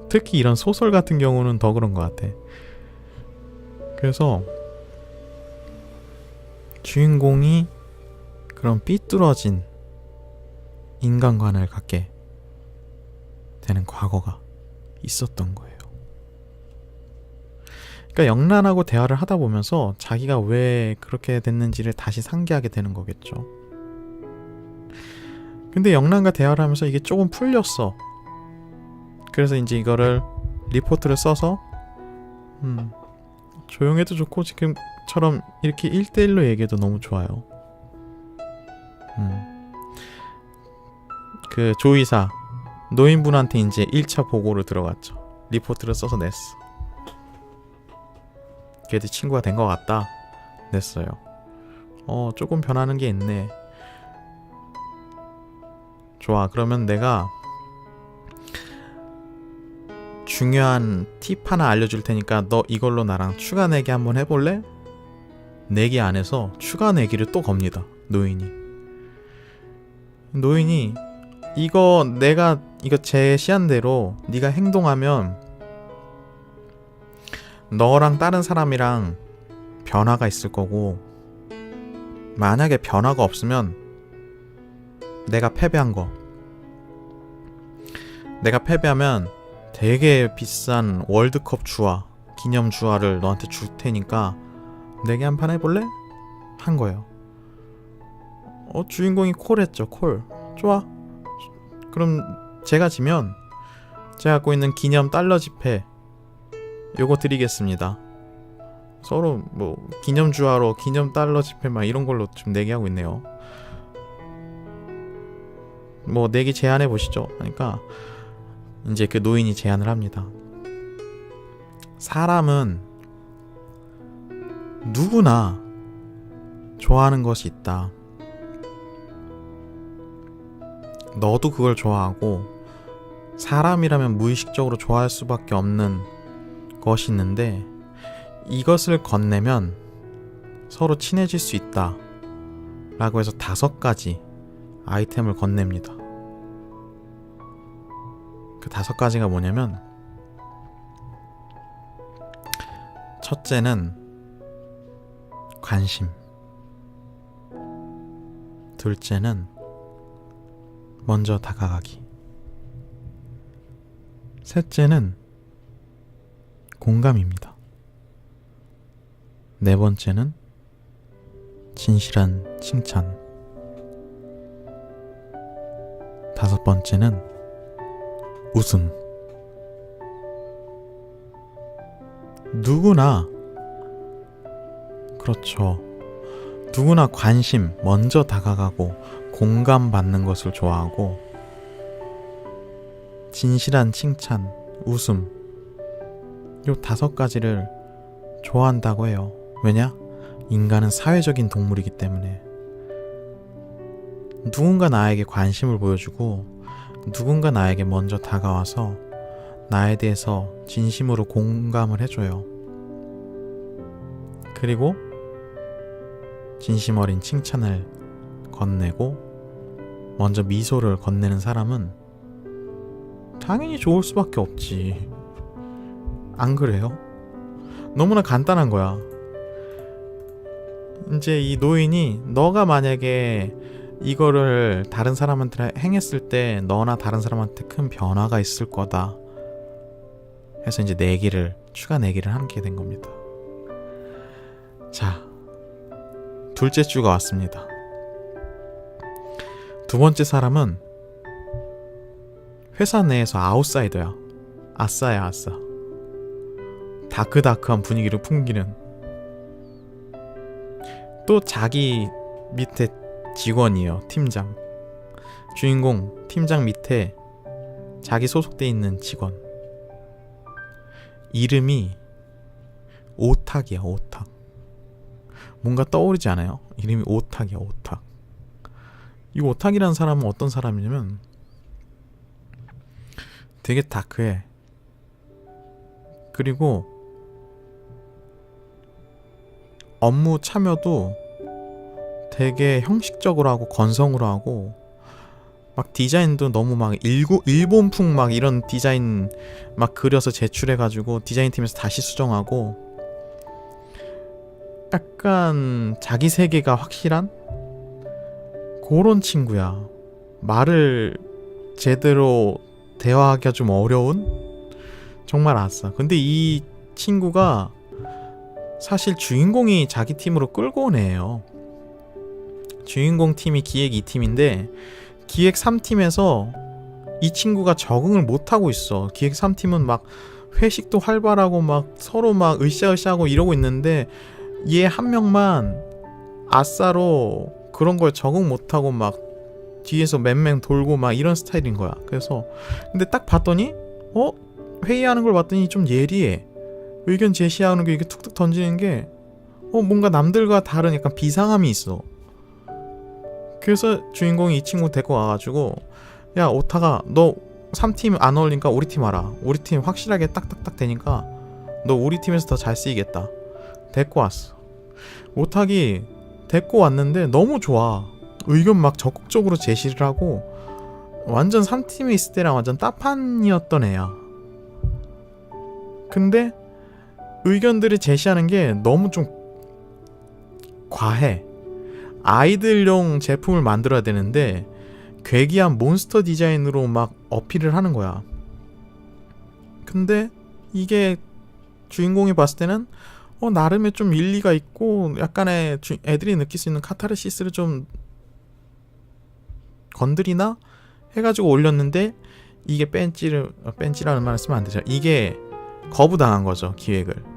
특히 이런 소설 같은 경우는 더 그런 것 같아. 그래서 주인공이 그런 삐뚤어진 인간관을 갖게 되는 과거가 있었던 거예요. 그러니까 영란하고 대화를 하다 보면서 자기가 왜 그렇게 됐는지를 다시 상기하게 되는 거겠죠. 근데 영란과 대화를 하면서 이게 조금 풀렸어. 그래서 이제 이거를 리포트를 써서 조용해도 좋고 지금처럼 이렇게 1대1로 얘기해도 너무 좋아요. 그 조이사 노인분한테 이제 1차 보고를 들어갔죠. 리포트를 써서 냈어. 걔도 친구가 된 것 같다. 냈어요. 조금 변하는 게 있네. 좋아. 그러면 내가 중요한 팁 하나 알려줄 테니까 너 이걸로 나랑 추가 내기 한번 해볼래? 내기 안에서 추가 내기를 또 겁니다. 노인이 이거 제시한 대로 네가 행동하면 너랑 다른 사람이랑 변화가 있을 거고 만약에 변화가 없으면 내가 패배하면 되게 비싼 월드컵 주화 기념 주화를 너한테 줄 테니까 내기 한 판 해볼래? 한 거예요. 주인공이 콜했죠. 콜. 좋아. 그럼 제가 지면 제가 갖고 있는 기념 달러 지폐 요거 드리겠습니다. 서로 뭐 기념 주화로 기념 달러 지폐 막 이런 걸로 좀 내기하고 있네요. 뭐 내기 제안해 보시죠. 그러니까 이제 그 노인이 제안을 합니다. 사람은 누구나 좋아하는 것이 있다. 너도 그걸 좋아하고 사람이라면 무의식적으로 좋아할 수밖에 없는 것이 있는데 이것을 건네면 서로 친해질 수 있다 라고 해서 5가지 아이템을 건넵니다. 그 5가지가 뭐냐면, 첫째는 관심, 둘째는 먼저 다가가기, 셋째는 공감입니다. 네 번째는 진실한 칭찬, 다섯 번째는 웃음. 누구나, 그렇죠, 누구나 관심, 먼저 다가가고 공감받는 것을 좋아하고, 진실한 칭찬, 웃음, 요 5가지를 좋아한다고 해요. 왜냐? 인간은 사회적인 동물이기 때문에. 누군가 나에게 관심을 보여주고, 누군가 나에게 먼저 다가와서 나에 대해서 진심으로 공감을 해줘요. 그리고 진심 어린 칭찬을 건네고 먼저 미소를 건네는 사람은 당연히 좋을 수밖에 없지. 안 그래요? 너무나 간단한 거야. 이제 이 노인이 너가 만약에 이거를 다른 사람한테 행했을 때 너나 다른 사람한테 큰 변화가 있을 거다 해서 이제 추가 내기를 하게 된 겁니다. 자, 둘째 주가 왔습니다. 두 번째 사람은 회사 내에서 아웃사이더야. 아싸야, 아싸. 다크다크한 분위기를 풍기는, 또 자기 밑에 직원이에요. 팀장. 주인공 팀장 밑에 자기 소속돼 있는 직원. 이름이 오탁이야, 오탁. 뭔가 떠오르지 않아요? 이름이 오탁이야, 오탁. 이 오탁이라는 사람은 어떤 사람이냐면 되게 다크해. 그리고 업무 참여도 되게 형식적으로 하고 건성으로 하고, 막 디자인도 너무 막 일본풍 막 이런 디자인 막 그려서 제출해가지고 디자인팀에서 다시 수정하고, 약간 자기 세계가 확실한 그런 친구야. 말을 제대로 대화하기가 좀 어려운? 정말 아싸. 근데 이 친구가 사실 주인공이 자기 팀으로 끌고 온 애예요. 주인공 팀이 기획 2팀인데 기획 3팀에서 이 친구가 적응을 못하고 있어. 기획 3팀은 막 회식도 활발하고 막 서로 막 으쌰으쌰하고 이러고 있는데 얘 한 명만 아싸로 그런 걸 적응 못하고 막 뒤에서 맹맹 돌고 막 이런 스타일인 거야. 그래서 근데 딱 봤더니 회의하는 걸 봤더니 좀 예리해. 의견 제시하는 게 이게 툭툭 던지는 게 뭔가 남들과 다른 약간 비상함이 있어. 그래서 주인공이 이 친구 데리고 와가지고, 야 오타가 너 3팀 안 어울리니까 우리 팀 와라. 우리 팀 확실하게 딱딱딱 되니까 너 우리 팀에서 더 잘 쓰이겠다. 데리고 왔어. 오탁이 데리고 왔는데 너무 좋아. 의견 막 적극적으로 제시를 하고, 완전 3팀에 있을 때랑 완전 따판이었던 애야. 근데 의견들을 제시하는 게 너무 좀 과해. 아이들용 제품을 만들어야 되는데 괴기한 몬스터 디자인으로 막 어필을 하는 거야. 근데 이게 주인공이 봤을 때는 나름의 좀 일리가 있고 약간의 애들이 느낄 수 있는 카타르시스를 좀 건드리나 해가지고 올렸는데, 이게 뺀찌라는 말을 쓰면 안 되죠. 이게 거부당한 거죠, 기획을.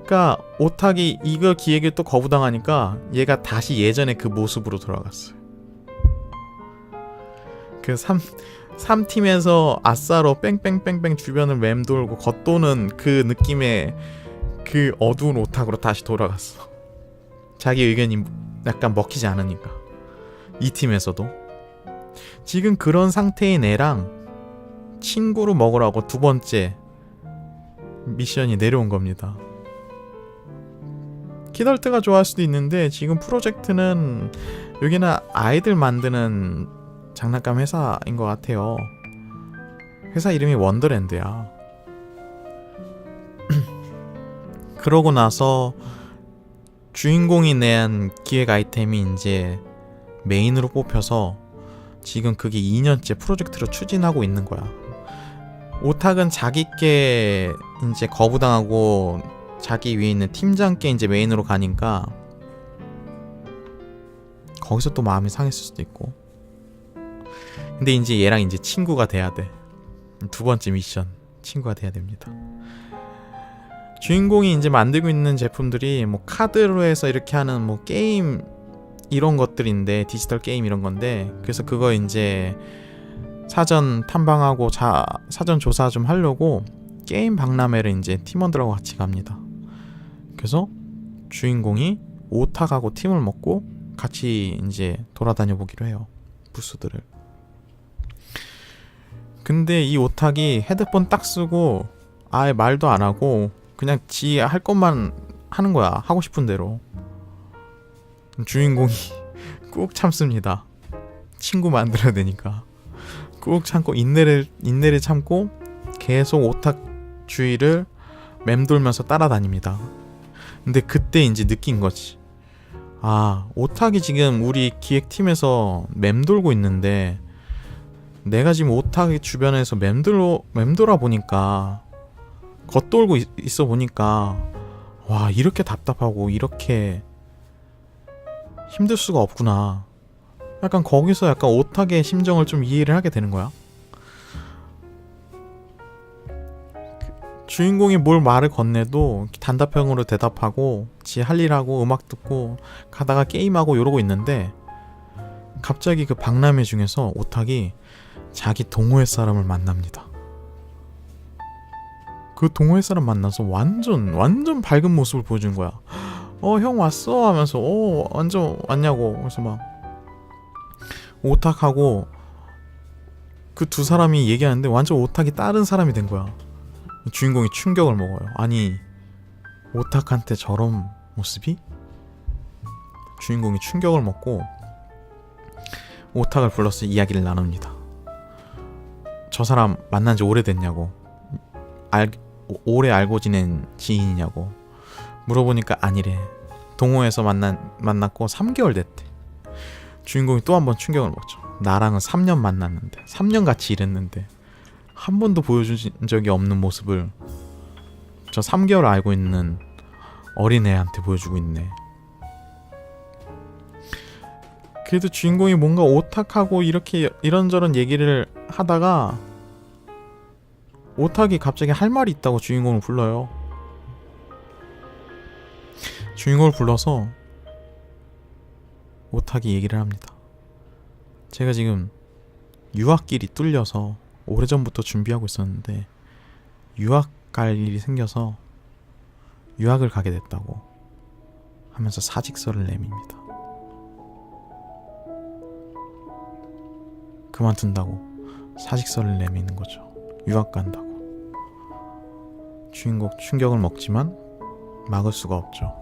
그러니까 오탁이 이거 기획을 또 거부당하니까 얘가 다시 예전의 그 모습으로 돌아갔어요. 그 3팀에서 아싸로 뺑뺑뺑뺑 주변을 맴돌고 겉도는 그 느낌의 그 어두운 오탁으로 다시 돌아갔어. 자기 의견이 약간 먹히지 않으니까. 이 팀에서도 지금 그런 상태인 애랑 친구로 먹으라고 두 번째 미션이 내려온 겁니다. 키덜트가 좋아할 수도 있는데 지금 프로젝트는 여기는 아이들 만드는 장난감 회사인 것 같아요. 회사 이름이 원더랜드야. 그러고 나서 주인공이 낸 기획 아이템이 이제 메인으로 뽑혀서 지금 그게 2년째 프로젝트로 추진하고 있는 거야. 오탁은 자기께 이제 거부당하고 자기 위에 있는 팀장께 이제 메인으로 가니까 거기서 또 마음이 상했을 수도 있고. 근데 이제 얘랑 이제 친구가 돼야 돼. 두 번째 미션 친구가 돼야 됩니다. 주인공이 이제 만들고 있는 제품들이 뭐 카드로 해서 이렇게 하는 뭐 게임 이런 것들인데, 디지털 게임 이런 건데, 그래서 그거 이제 사전 탐방하고 사전 조사 좀 하려고 게임 박람회를 이제 팀원들하고 같이 갑니다. 그래서 주인공이 오탁하고 팀을 먹고 같이 이제 돌아다녀 보기로 해요, 부스들을. 근데 이 오탁이 헤드폰 딱 쓰고 아예 말도 안 하고 그냥 지 할 것만 하는 거야. 하고 싶은 대로. 주인공이 꾹 참습니다. 친구 만들어야 되니까 꾹 참고 인내를 참고 계속 오탁 주위를 맴돌면서 따라다닙니다. 근데 그때 이제 느낀 거지. 아, 오탁이 지금 우리 기획팀에서 맴돌고 있는데 내가 지금 오탁이 주변에서 맴돌아 보니까, 겉돌고 있어 보니까, 와, 이렇게 답답하고 이렇게 힘들 수가 없구나. 약간 거기서 약간 오탁의 심정을 좀 이해를 하게 되는 거야. 주인공이 뭘 말을 건네도 단답형으로 대답하고 지 할 일하고 음악 듣고 가다가 게임하고 이러고 있는데, 갑자기 그 박람회 중에서 오탁이 자기 동호회 사람을 만납니다. 그 동호회 사람 만나서 완전 밝은 모습을 보여준 거야. 형 왔어? 하면서 완전 왔냐고. 그래서 막 오탁하고 그 두 사람이 얘기하는데 완전 오탁이 다른 사람이 된 거야. 주인공이 충격을 먹어요. 아니, 오탁한테 저런 모습이? 주인공이 충격을 먹고 오탁을 불러서 이야기를 나눕니다. 저 사람 만난 지 오래됐냐고, 오래 알고 지낸 지인이냐고 물어보니까 아니래. 동호회에서 만났고 3개월 됐대. 주인공이 또 한 번 충격을 먹죠. 나랑은 3년 만났는데, 3년 같이 일했는데 한 번도 보여준 적이 없는 모습을 저 3개월 알고 있는 어린애한테 보여주고 있네. 그래도 주인공이 뭔가 오탁하고 이렇게 이런저런 얘기를 하다가 오탁이 갑자기 할 말이 있다고 주인공을 불러요. 주인공을 불러서 오탁이 얘기를 합니다. 제가 지금 유학길이 뚫려서 오래전부터 준비하고 있었는데 유학 갈 일이 생겨서 유학을 가게 됐다고 하면서 사직서를 내밉니다. 그만둔다고 사직서를 내미는 거죠. 유학 간다고. 주인공 충격을 먹지만 막을 수가 없죠.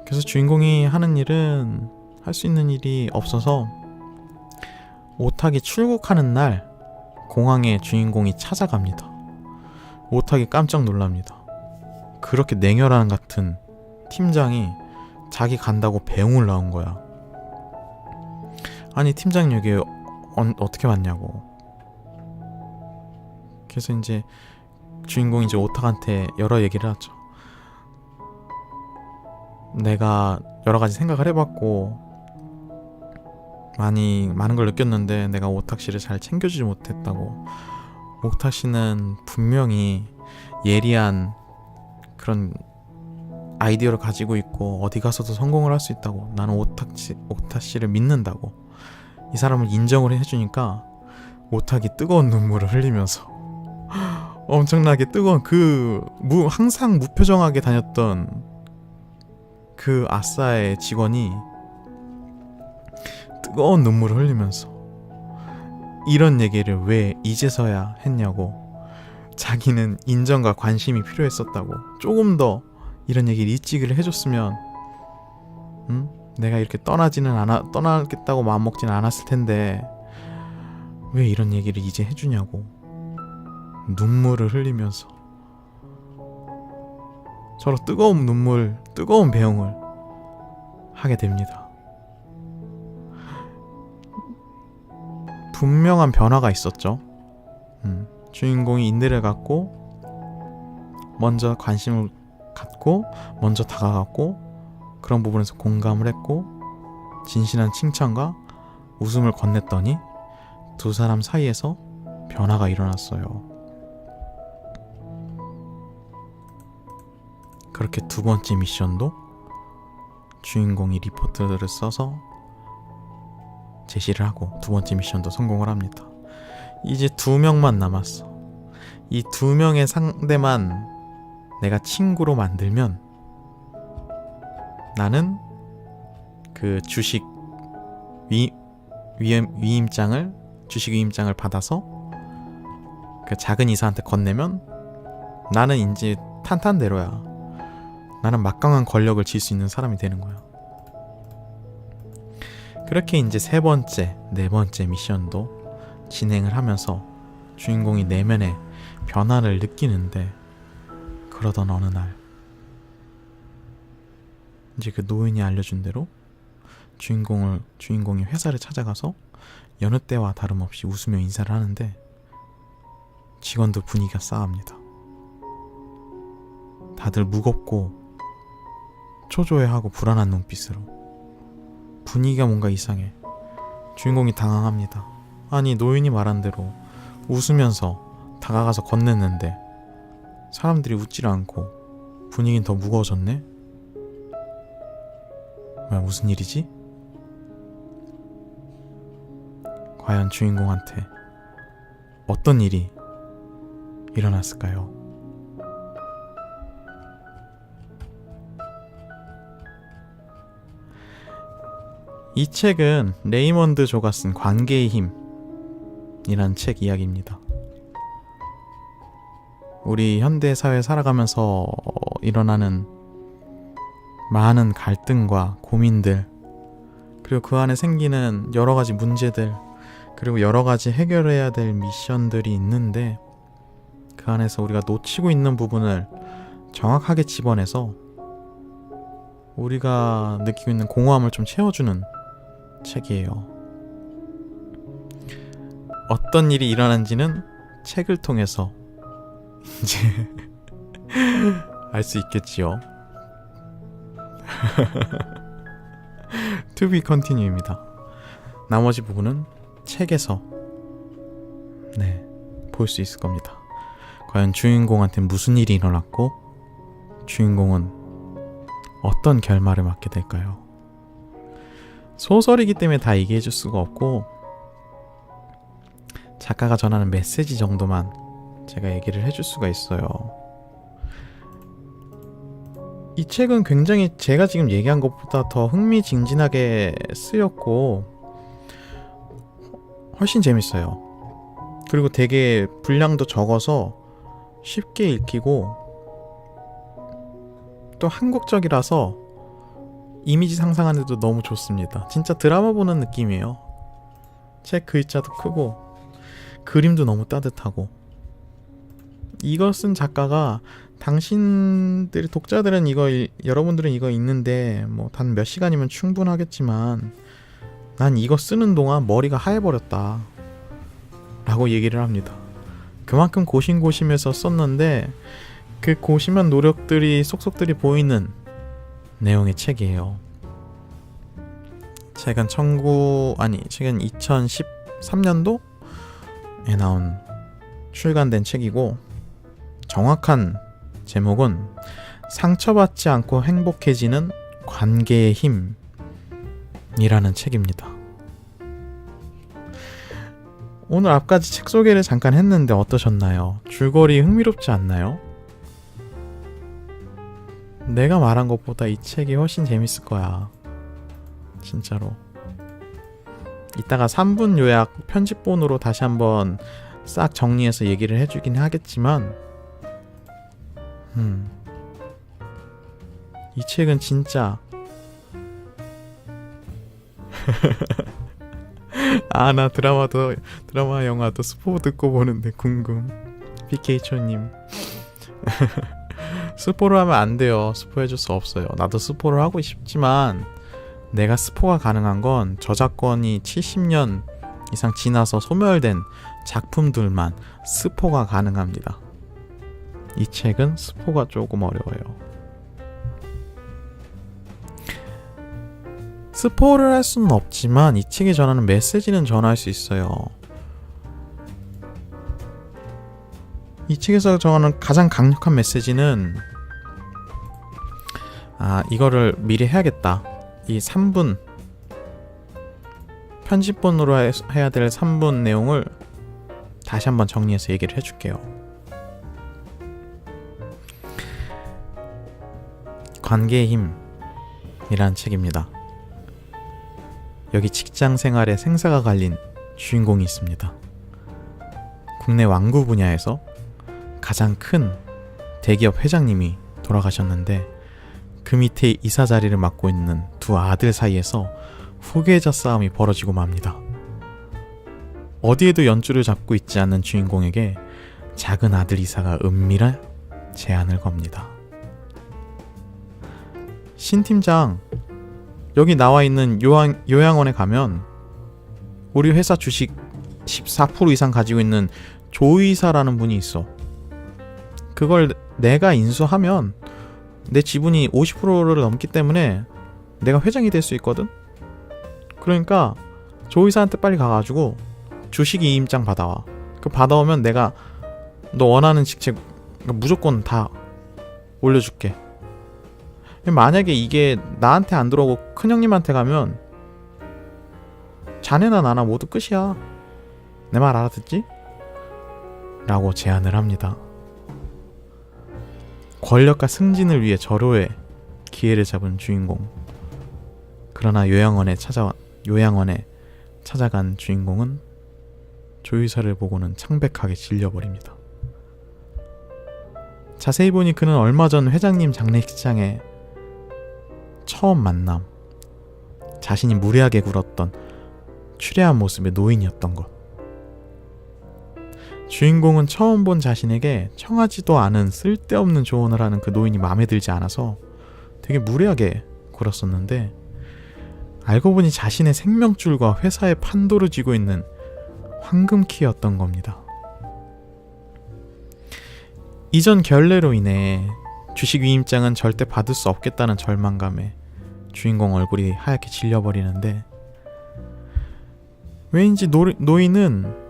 그래서 주인공이 하는 일은, 할 수 있는 일이 없어서 오탁이 출국하는 날 공항에 주인공이 찾아갑니다. 오탁이 깜짝 놀랍니다. 그렇게 냉혈한 같은 팀장이 자기 간다고 배웅을 나온 거야. 아니, 팀장님 여기 어떻게 왔냐고. 그래서 이제 주인공이 이제 오탁한테 여러 얘기를 하죠. 내가 여러 가지 생각을 해봤고 많은 걸 느꼈는데 내가 오탁 씨를 잘 챙겨주지 못했다고. 오탁 씨는 분명히 예리한 그런 아이디어를 가지고 있고 어디 가서도 성공을 할 수 있다고. 나는 오탁 씨를 믿는다고. 이 사람을 인정을 해주니까 오탁이 뜨거운 눈물을 흘리면서 엄청나게 뜨거운 항상 무표정하게 다녔던 그 아싸의 직원이 뜨거운 눈물을 흘리면서 이런 얘기를 왜 이제서야 했냐고. 자기는 인정과 관심이 필요했었다고. 조금 더 이런 얘기를 일찍을 해줬으면 내가 이렇게 떠나겠다고 마음먹지는 않았을 텐데 왜 이런 얘기를 이제 해주냐고 눈물을 흘리면서 서로 뜨거운 배웅을 하게 됩니다. 분명한 변화가 있었죠. 주인공이 인내를 갖고 먼저 관심을 갖고 먼저 다가갔고 그런 부분에서 공감을 했고 진실한 칭찬과 웃음을 건넸더니 두 사람 사이에서 변화가 일어났어요. 그렇게 두 번째 미션도 주인공이 리포트를 써서 제시를 하고 두 번째 미션도 성공을 합니다. 이제 2명만 남았어. 이 2명의 상대만 내가 친구로 만들면 나는 그 주식 주식 위임장을 받아서 그 작은 이사한테 건네면 나는 이제 탄탄대로야. 나는 막강한 권력을 쥘 수 있는 사람이 되는 거야. 그렇게 이제 3번째, 4번째 미션도 진행을 하면서 주인공이 내면의 변화를 느끼는데 그러던 어느 날 이제 그 노인이 알려준 대로 주인공이 회사를 찾아가서 여느 때와 다름없이 웃으며 인사를 하는데 직원들 분위기가 싸합니다. 다들 무겁고 초조해하고 불안한 눈빛으로 분위기가 뭔가 이상해. 주인공이 당황합니다. 아니 노인이 말한 대로 웃으면서 다가가서 건넸는데 사람들이 웃질 않고 분위기는 더 무거워졌네? 뭐야 무슨 일이지? 과연 주인공한테 어떤 일이 일어났을까요? 이 책은 레이먼드 조가 쓴 관계의 힘이란 책 이야기입니다. 우리 현대사회에 살아가면서 일어나는 많은 갈등과 고민들, 그리고 그 안에 생기는 여러 가지 문제들, 그리고 여러 가지 해결해야 될 미션들이 있는데 그 안에서 우리가 놓치고 있는 부분을 정확하게 집어내서 우리가 느끼고 있는 공허함을 좀 채워주는 책이에요. 어떤 일이 일어난지는 책을 통해서 이제 알 수 있겠지요. To be continue입니다. 나머지 부분은 책에서 볼 수 있을 겁니다. 과연 주인공한테 무슨 일이 일어났고 주인공은 어떤 결말을 맞게 될까요? 소설이기 때문에 다 얘기해 줄 수가 없고 작가가 전하는 메시지 정도만 제가 얘기를 해줄 수가 있어요. 이 책은 굉장히 제가 지금 얘기한 것보다 더 흥미진진하게 쓰였고 훨씬 재밌어요. 그리고 되게 분량도 적어서 쉽게 읽히고 또 한국적이라서 이미지 상상하는데도 너무 좋습니다. 진짜 드라마 보는 느낌이에요. 책 글자도 크고 그림도 너무 따뜻하고 이걸 쓴 작가가 당신들이 독자들은 여러분들은 이거 읽는데 뭐 단 몇 시간이면 충분하겠지만 난 이거 쓰는 동안 머리가 하얘버렸다 라고 얘기를 합니다. 그만큼 고심고심해서 썼는데 그 고심한 노력들이 속속들이 보이는 내용의 책이에요. 최근 2013년도에 나온 출간된 책이고 정확한 제목은 상처받지 않고 행복해지는 관계의 힘이라는 책입니다. 오늘 앞까지 책 소개를 잠깐 했는데 어떠셨나요? 줄거리 흥미롭지 않나요? 내가 말한 것보다 이 책이 훨씬 재밌을 거야. 진짜로. 이따가 3분 요약 편집본으로 다시 한번 싹 정리해서 얘기를 해주긴 하겠지만 이 책은 진짜 아, 나 드라마 영화도 스포 듣고 보는데 궁금. PK초님. 스포를 하면 안 돼요. 스포해줄 수 없어요. 나도 스포를 하고 싶지만 내가 스포가 가능한 건 저작권이 70년 이상 지나서 소멸된 작품들만 스포가 가능합니다. 이 책은 스포가 조금 어려워요. 스포를 할 수는 없지만 이 책이 전하는 메시지는 전할 수 있어요. 이 책에서 전하는 가장 강력한 메시지는 이거를 미리 해야겠다. 이 3분 편집본으로 해야 될 3분 내용을 다시 한번 정리해서 얘기를 해줄게요. 관계의 힘이란 책입니다. 여기 직장 생활에 생사가 갈린 주인공이 있습니다. 국내 완구 분야에서 가장 큰 대기업 회장님이 돌아가셨는데 그 밑에 이사 자리를 맡고 있는 두 아들 사이에서 후계자 싸움이 벌어지고 맙니다. 어디에도 연줄을 잡고 있지 않는 주인공에게 작은 아들 이사가 은밀한 제안을 겁니다. 신 팀장, 여기 나와 있는 요양원에 가면 우리 회사 주식 14% 이상 가지고 있는 조 이사라는 분이 있어. 그걸 내가 인수하면 내 지분이 50%를 넘기 때문에 내가 회장이 될 수 있거든? 그러니까 조 이사한테 빨리 가가지고 주식 이임장 받아와. 그 받아오면 내가 너 원하는 직책 무조건 다 올려줄게. 만약에 이게 나한테 안 들어오고 큰형님한테 가면 자네나 나나 모두 끝이야. 내 말 알아듣지? 라고 제안을 합니다. 권력과 승진을 위해 절호의 기회를 잡은 주인공. 그러나 요양원에 찾아간 주인공은 조이사를 보고는 창백하게 질려버립니다. 자세히 보니 그는 얼마 전 회장님 장례식장에 처음 만남, 자신이 무례하게 굴었던 추레한 모습의 노인이었던 것. 주인공은 처음 본 자신에게 청하지도 않은 쓸데없는 조언을 하는 그 노인이 마음에 들지 않아서 되게 무례하게 굴었었는데 알고 보니 자신의 생명줄과 회사의 판도를 쥐고 있는 황금키였던 겁니다. 이전 결례로 인해 주식 위임장은 절대 받을 수 없겠다는 절망감에 주인공 얼굴이 하얗게 질려버리는데 왜인지 노인은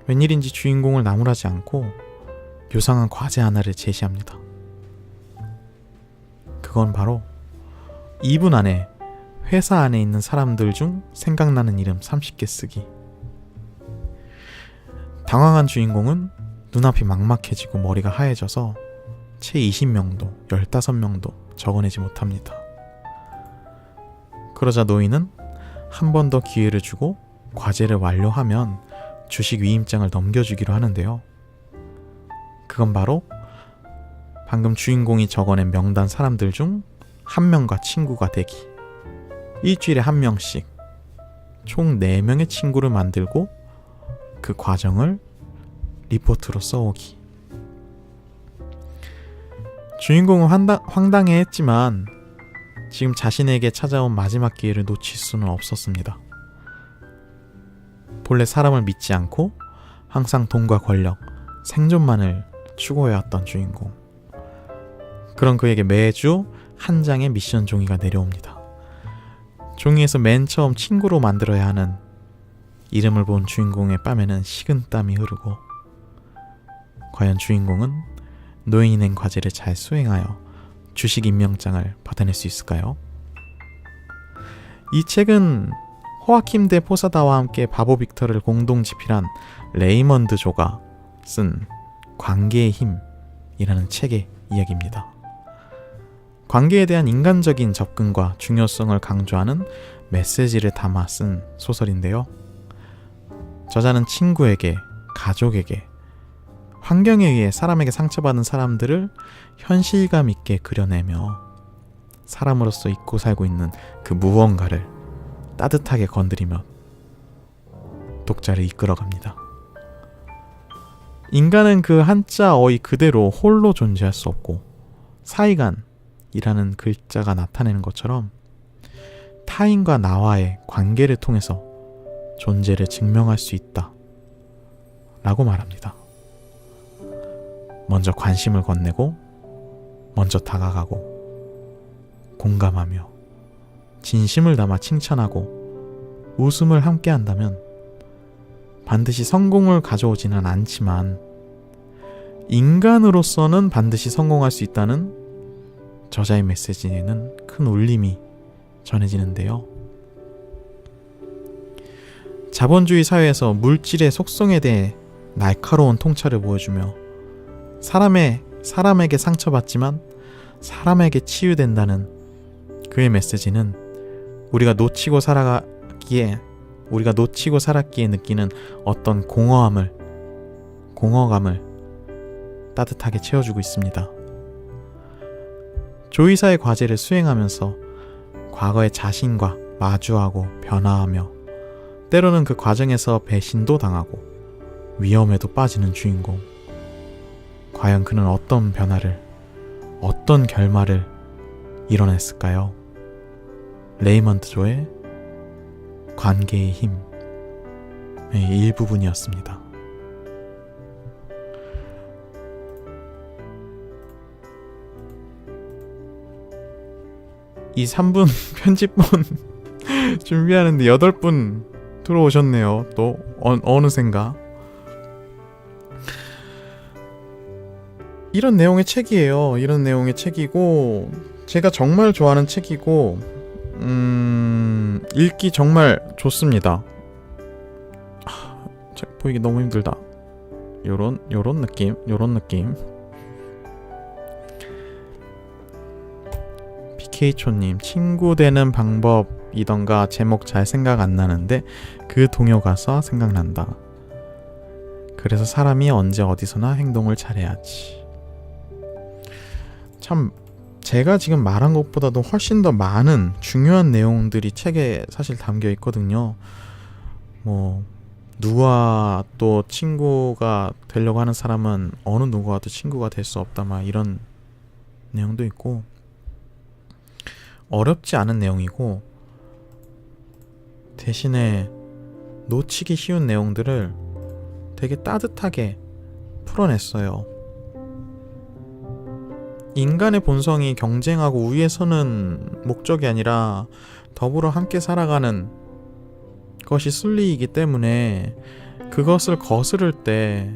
웬일인지 주인공을 나무라지 않고 요상한 과제 하나를 제시합니다. 그건 바로 2분 안에 회사 안에 있는 사람들 중 생각나는 이름 30개 쓰기. 당황한 주인공은 눈앞이 막막해지고 머리가 하얘져서 채 20명도 15명도 적어내지 못합니다. 그러자 노인은 한 번 더 기회를 주고 과제를 완료하면 주식 위임장을 넘겨주기로 하는데요. 그건 바로 방금 주인공이 적어낸 명단 사람들 중 한 명과 친구가 되기. 일주일에 한 명씩 총 4명의 친구를 만들고 그 과정을 리포트로 써오기. 주인공은 황당해했지만 지금 자신에게 찾아온 마지막 기회를 놓칠 수는 없었습니다. 본래 사람을 믿지 않고 항상 돈과 권력, 생존만을 추구해왔던 주인공. 그런 그에게 매주 한 장의 미션 종이가 내려옵니다. 종이에서 맨 처음 친구로 만들어야 하는 이름을 본 주인공의 뺨에는 식은땀이 흐르고 과연 주인공은 노인이 낸 과제를 잘 수행하여 주식 임명장을 받아낼 수 있을까요? 이 책은 호아킴 대 포사다와 함께 바보 빅터를 공동 집필한 레이먼드 조가 쓴 관계의 힘이라는 책의 이야기입니다. 관계에 대한 인간적인 접근과 중요성을 강조하는 메시지를 담아 쓴 소설인데요. 저자는 친구에게, 가족에게, 환경에 의해 사람에게 상처받은 사람들을 현실감 있게 그려내며 사람으로서 잊고 살고 있는 그 무언가를 따뜻하게 건드리며 독자를 이끌어갑니다. 인간은 그 한자 어휘 그대로 홀로 존재할 수 없고 사이간이라는 글자가 나타내는 것처럼 타인과 나와의 관계를 통해서 존재를 증명할 수 있다 라고 말합니다. 먼저 관심을 건네고 먼저 다가가고 공감하며 진심을 담아 칭찬하고 웃음을 함께 한다면 반드시 성공을 가져오지는 않지만 인간으로서는 반드시 성공할 수 있다는 저자의 메시지에는 큰 울림이 전해지는데요. 자본주의 사회에서 물질의 속성에 대해 날카로운 통찰을 보여주며 사람에게 상처받지만 사람에게 치유된다는 그의 메시지는 우리가 놓치고 살았기에 느끼는 어떤 공허감을 따뜻하게 채워주고 있습니다. 조이사의 과제를 수행하면서 과거의 자신과 마주하고 변화하며 때로는 그 과정에서 배신도 당하고 위험에도 빠지는 주인공. 과연 그는 어떤 변화를, 어떤 결말을 이뤄냈을까요? 레이먼드 조의 관계의 힘의 일부분이었습니다. 이 3분 편집본 준비하는데 8분 들어오셨네요. 또 어느샌가. 이런 내용의 책이에요. 이런 내용의 책이고 제가 정말 좋아하는 책이고 읽기 정말 좋습니다. 책 보이기 너무 힘들다. 요런 느낌. BK초님, 친구 되는 방법이던가 제목 잘 생각 안 나는데 그 동요 가사 생각난다. 그래서 사람이 언제 어디서나 행동을 잘해야지. 참 제가 지금 말한 것보다도 훨씬 더 많은 중요한 내용들이 책에 사실 담겨 있거든요. 뭐 누구와 또 친구가 되려고 하는 사람은 어느 누구와도 친구가 될 수 없다, 막 이런 내용도 있고, 어렵지 않은 내용이고 대신에 놓치기 쉬운 내용들을 되게 따뜻하게 풀어냈어요. 인간의 본성이 경쟁하고 우위에 서는 목적이 아니라 더불어 함께 살아가는 것이 순리이기 때문에 그것을 거스를 때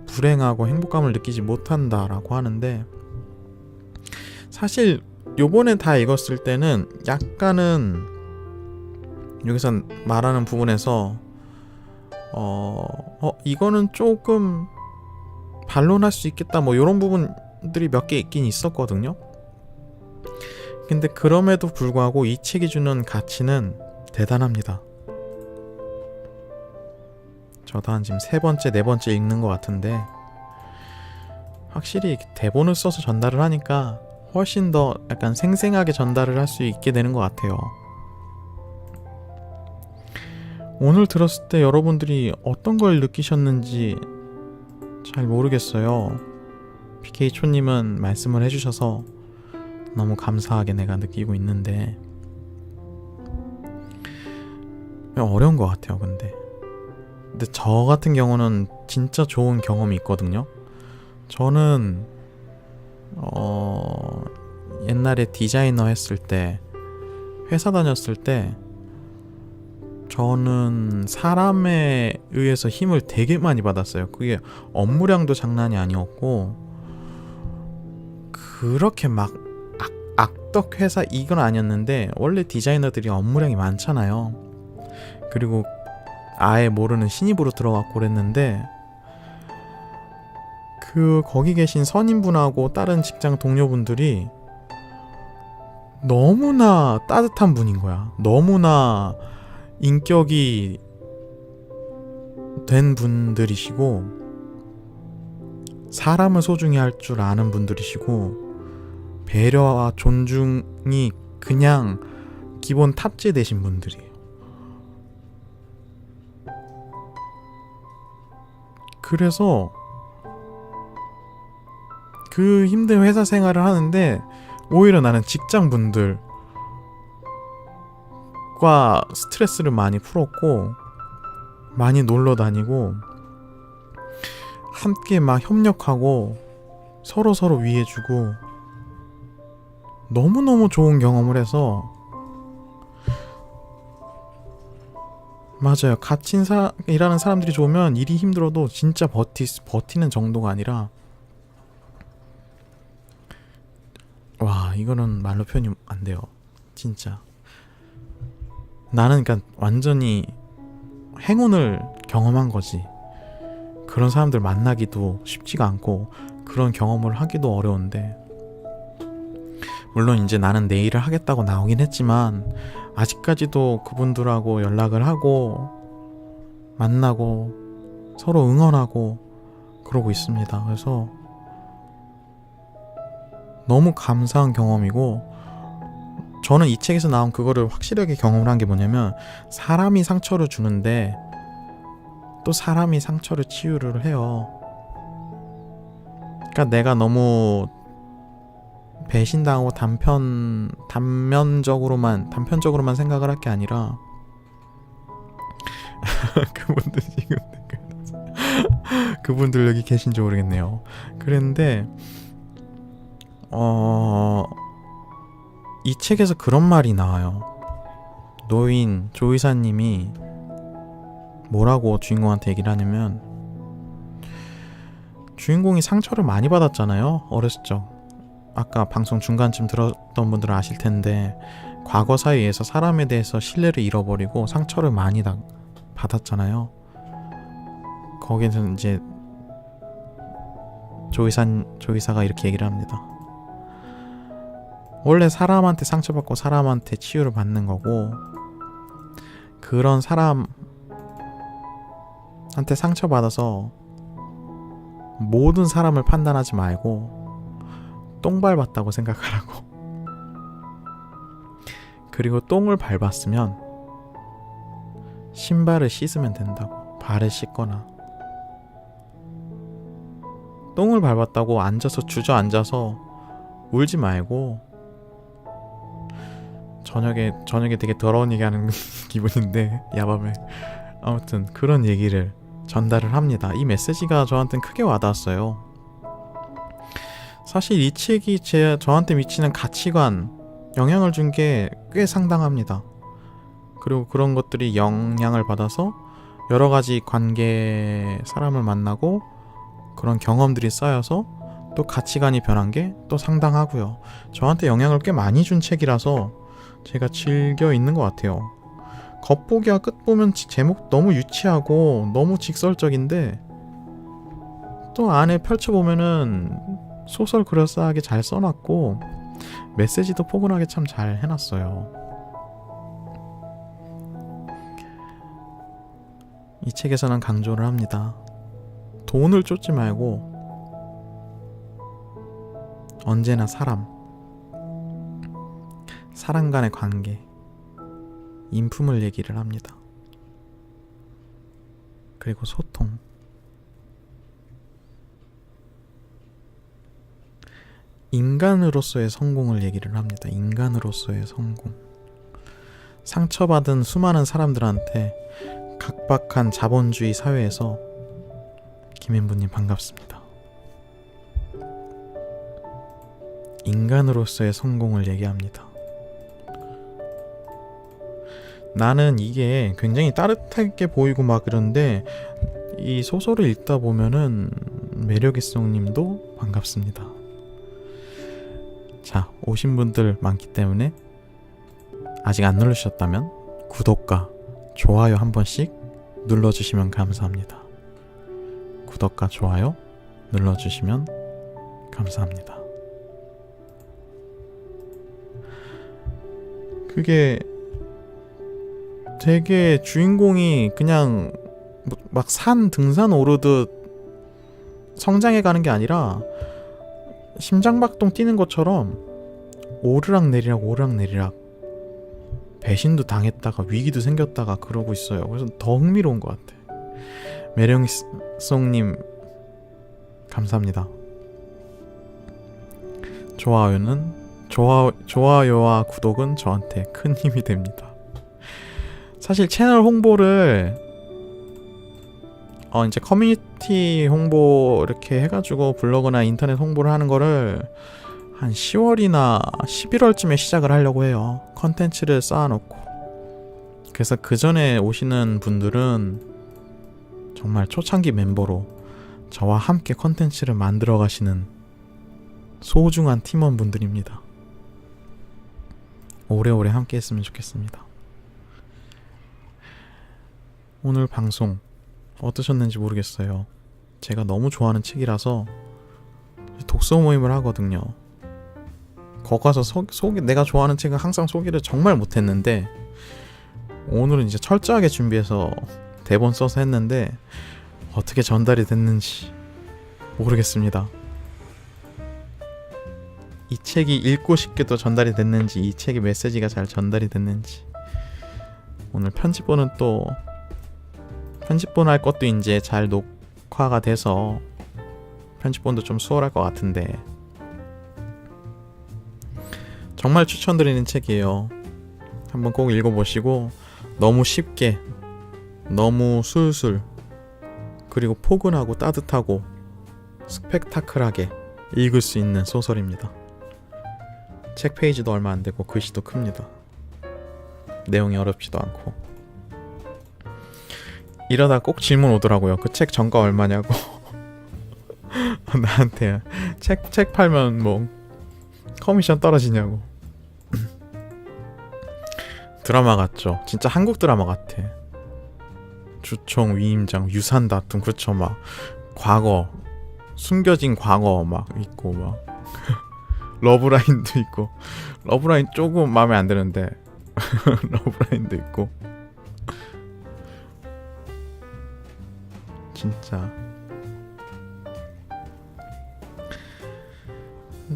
불행하고 행복감을 느끼지 못한다라고 하는데, 사실 요번에 다 읽었을 때는 약간은 여기서 말하는 부분에서 이거는 조금 반론할 수 있겠다, 뭐 이런 부분들이 몇 개 있긴 있었거든요. 근데 그럼에도 불구하고 이 책이 주는 가치는 대단합니다. 저도 한 지금 3번째, 4번째 읽는 것 같은데 확실히 대본을 써서 전달을 하니까 훨씬 더 약간 생생하게 전달을 할 수 있게 되는 것 같아요. 오늘 들었을 때 여러분들이 어떤 걸 느끼셨는지 잘 모르겠어요. BK초님은 말씀을 해주셔서 너무 감사하게 내가 느끼고 있는데 어려운 것 같아요. 근데 저 같은 경우는 진짜 좋은 경험이 있거든요. 저는 옛날에 디자이너 했을 때, 회사 다녔을 때 저는 사람에 의해서 힘을 되게 많이 받았어요. 그게 업무량도 장난이 아니었고, 그렇게 막 악덕 회사 이건 아니었는데, 원래 디자이너들이 업무량이 많잖아요. 그리고 아예 모르는 신입으로 들어갔고 그랬는데, 거기 계신 선임분하고 다른 직장 동료분들이 너무나 따뜻한 분인 거야. 너무나 인격이 된 분들이시고 사람을 소중히 할 줄 아는 분들이시고 배려와 존중이 그냥 기본 탑재되신 분들이에요. 그래서 그 힘든 회사 생활을 하는데 오히려 나는 직장분들과 스트레스를 많이 풀었고 많이 놀러 다니고 함께 막 협력하고 서로 위해주고 너무너무 좋은 경험을 해서 맞아요. 같이 일하는 사람들이 좋으면 일이 힘들어도 진짜 버티는 정도가 아니라 와 이거는 말로 표현이 안 돼요. 진짜 나는 그러니까 완전히 행운을 경험한 거지. 그런 사람들 만나기도 쉽지가 않고 그런 경험을 하기도 어려운데 물론 이제 나는 내 일을 하겠다고 나오긴 했지만 아직까지도 그분들하고 연락을 하고 만나고 서로 응원하고 그러고 있습니다. 그래서 너무 감사한 경험이고 저는 이 책에서 나온 그거를 확실하게 경험을 한 게 뭐냐면 사람이 상처를 주는데 또 사람이 상처를 치유를 해요. 그러니까 내가 너무 배신당하고 단편적으로만 생각을 할 게 아니라 그분들 지금 그분들 여기 계신지 모르겠네요. 그랬는데 이 책에서 그런 말이 나와요. 노인 조이사님이 뭐라고 주인공한테 얘기를 하냐면 주인공이 상처를 많이 받았잖아요. 어렸을 적. 아까 방송 중간쯤 들었던 분들은 아실 텐데 과거 사이에서 사람에 대해서 신뢰를 잃어버리고 상처를 많이 받았잖아요. 거기에서 이제 조이사가 이렇게 얘기를 합니다. 원래 사람한테 상처받고 사람한테 치유를 받는 거고 그런 사람한테 상처받아서 모든 사람을 판단하지 말고 똥 밟았다고 생각하라고. 그리고 똥을 밟았으면 신발을 씻으면 된다고. 발을 씻거나. 똥을 밟았다고 앉아서 주저앉아서 울지 말고. 저녁에 되게 더러운 얘기하는 기분인데 야밤에 아무튼 그런 얘기를 전달을 합니다. 이 메시지가 저한테는 크게 와닿았어요. 사실 이 책이 저한테 미치는 가치관, 영향을 준 게 꽤 상당합니다. 그리고 그런 것들이 영향을 받아서 여러 가지 관계 사람을 만나고 그런 경험들이 쌓여서 또 가치관이 변한 게 또 상당하고요. 저한테 영향을 꽤 많이 준 책이라서 제가 즐겨 읽는 것 같아요. 겉보기와 끝보면 제목 너무 유치하고 너무 직설적인데 또 안에 펼쳐보면은 소설 그럴싸하게 잘 써놨고 메시지도 포근하게 참 잘 해놨어요. 이 책에서는 강조를 합니다. 돈을 쫓지 말고 언제나 사람 간의 관계, 인품을 얘기를 합니다. 그리고 소통. 인간으로서의 성공을 얘기를 합니다. 인간으로서의 성공. 상처받은 수많은 사람들한테 각박한 자본주의 사회에서 김인부님 반갑습니다. 인간으로서의 성공을 얘기합니다. 나는 이게 굉장히 따뜻하게 보이고 막 그런데 이 소설을 읽다 보면은 매력이성님도 반갑습니다. 자, 오신 분들 많기 때문에 아직 안 누르셨다면 구독과 좋아요 한 번씩 눌러주시면 감사합니다. 구독과 좋아요 눌러주시면 감사합니다. 그게 되게 주인공이 그냥 막 산 등산 오르듯 성장해 가는 게 아니라 심장박동 뛰는 것처럼 오르락내리락 배신도 당했다가 위기도 생겼다가 그러고 있어요. 그래서 더 흥미로운 것 같아. 매령송님 감사합니다. 좋아요와 구독은 저한테 큰 힘이 됩니다. 사실 채널 홍보를 이제 커뮤니티 홍보 이렇게 해가지고 블로그나 인터넷 홍보를 하는 거를 한 10월이나 11월쯤에 시작을 하려고 해요. 컨텐츠를 쌓아놓고. 그래서 그 전에 오시는 분들은 정말 초창기 멤버로 저와 함께 컨텐츠를 만들어 가시는 소중한 팀원분들입니다. 오래오래 함께 했으면 좋겠습니다. 오늘 방송 어떠셨는지 모르겠어요. 제가 너무 좋아하는 책이라서 독서 모임을 하거든요. 거기 가서 내가 좋아하는 책을 항상 소개를 정말 못했는데 오늘은 이제 철저하게 준비해서 대본 써서 했는데 어떻게 전달이 됐는지 모르겠습니다. 이 책이 읽고 싶게도 전달이 됐는지, 이 책의 메시지가 잘 전달이 됐는지. 오늘 편집본은 할 것도 이제 잘 녹화가 돼서 편집본도 좀 수월할 것 같은데 정말 추천드리는 책이에요. 한번 꼭 읽어보시고 너무 쉽게, 너무 술술, 그리고 포근하고 따뜻하고 스펙타클하게 읽을 수 있는 소설입니다. 책 페이지도 얼마 안 되고 글씨도 큽니다. 내용이 어렵지도 않고. 이러다 꼭 질문 오더라고요. 그 책 정가 얼마냐고. 나한테 책 팔면 뭐 커미션 떨어지냐고. 드라마 같죠? 진짜 한국 드라마 같아. 주총, 위임장, 유산 다툼, 그렇죠? 막 과거, 숨겨진 과거 막 있고 막 러브라인도 있고. 러브라인 조금 마음에 안 드는데 러브라인도 있고. 진짜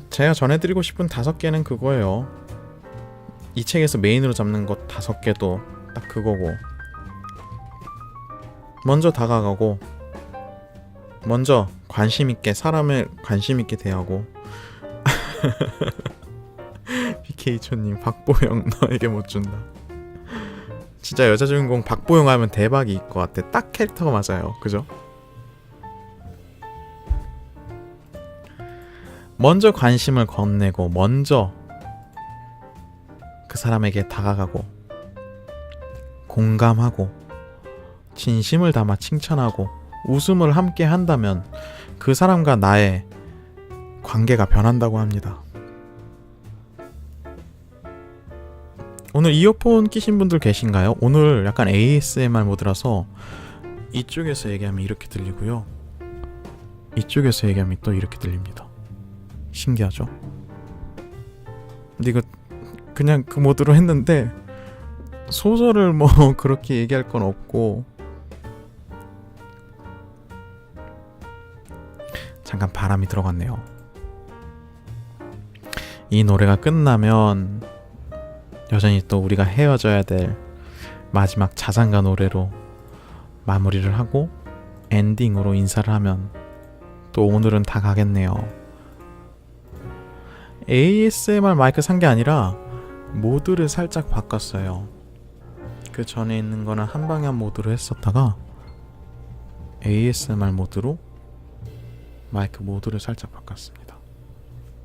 제가 전해드리고 싶은 5개는 그거예요. 이 책에서 메인으로 잡는 것 5개도 딱 그거고, 먼저 다가가고, 먼저 관심있게, 사람을 관심있게 대하고. BK초님, 박보영 너에게 못 준다. 진짜 여자 주인공 박보영 하면 대박일 것 같아. 딱 캐릭터가 맞아요. 그죠? 먼저 관심을 건네고, 먼저 그 사람에게 다가가고, 공감하고, 진심을 담아 칭찬하고, 웃음을 함께 한다면 그 사람과 나의 관계가 변한다고 합니다. 오늘 이어폰 끼신 분들 계신가요? 오늘 약간 ASMR 모드라서 이쪽에서 얘기하면 이렇게 들리고요, 이쪽에서 얘기하면 또 이렇게 들립니다. 신기하죠? 근데 이거 그냥 그 모드로 했는데 소설을 뭐 그렇게 얘기할 건 없고. 잠깐 바람이 들어갔네요. 이 노래가 끝나면 여전히 또 우리가 헤어져야 될 마지막 자장가 노래로 마무리를 하고 엔딩으로 인사를 하면 또 오늘은 다 가겠네요. ASMR 마이크 산 게 아니라 모드를 살짝 바꿨어요. 그 전에 있는 거는 한방향 모드로 했었다가 ASMR 모드로 마이크 모드를 살짝 바꿨습니다.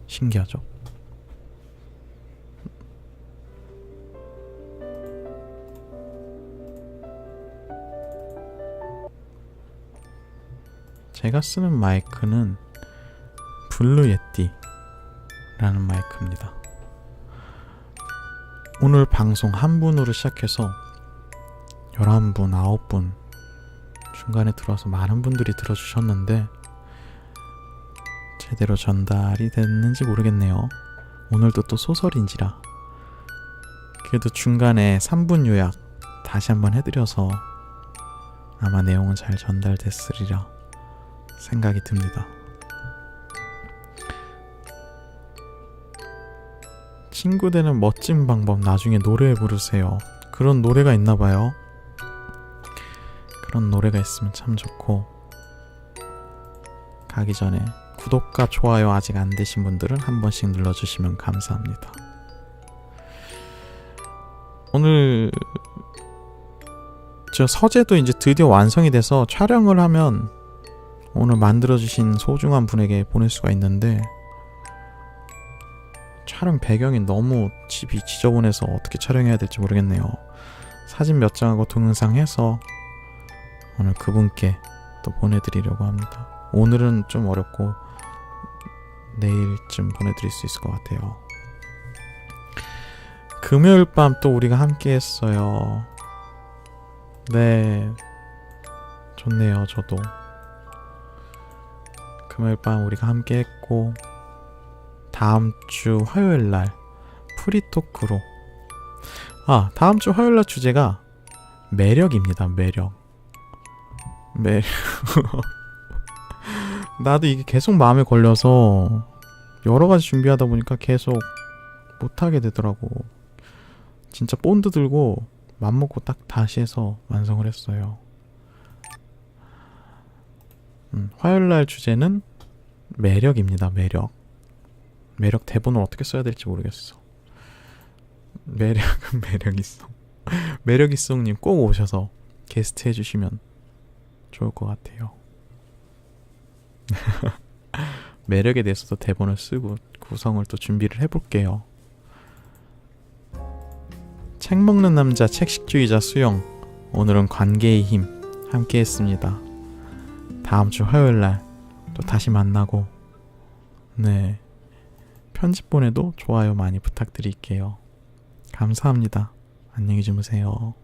신기하죠? 제가 쓰는 마이크는 블루 예티라는 마이크입니다. 오늘 방송 한 분으로 시작해서 11분, 9분 중간에 들어와서 많은 분들이 들어주셨는데 제대로 전달이 됐는지 모르겠네요. 오늘도 또 소설인지라 그래도 중간에 3분 요약 다시 한번 해드려서 아마 내용은 잘 전달됐으리라 생각이 듭니다. 친구 되는 멋진 방법, 나중에 노래 부르세요. 그런 노래가 있나봐요. 그런 노래가 있으면 참 좋고, 가기 전에 구독과 좋아요 아직 안 되신 분들은 한 번씩 눌러주시면 감사합니다. 오늘 저 서재도 이제 드디어 완성이 돼서 촬영을 하면 오늘 만들어주신 소중한 분에게 보낼 수가 있는데, 촬영 배경이 너무 집이 지저분해서 어떻게 촬영해야 될지 모르겠네요. 사진 몇 장하고 동영상 해서 오늘 그분께 또 보내드리려고 합니다. 오늘은 좀 어렵고 내일쯤 보내드릴 수 있을 것 같아요. 금요일 밤 또 우리가 함께 했어요. 네, 좋네요. 저도 금요일 밤 우리가 함께 했고, 다음 주 화요일 날 프리토크로, 다음 주 화요일 날 주제가 매력입니다. 매력. 나도 이게 계속 마음에 걸려서 여러 가지 준비하다 보니까 계속 못하게 되더라고. 진짜 본드 들고 맘먹고 딱 다시 해서 완성을 했어요. 화요일날 주제는 매력입니다. 매력 대본을 어떻게 써야 될지 모르겠어. 매력은 매력있어. 매력있어님 꼭 오셔서 게스트 해주시면 좋을 것 같아요. 매력에 대해서도 대본을 쓰고 구성을 또 준비를 해볼게요. 책 먹는 남자, 책식주의자 수영, 오늘은 관계의 힘 함께 했습니다. 다음 주 화요일날 또 다시 만나고, 네, 편집본에도 좋아요 많이 부탁드릴게요. 감사합니다. 안녕히 주무세요.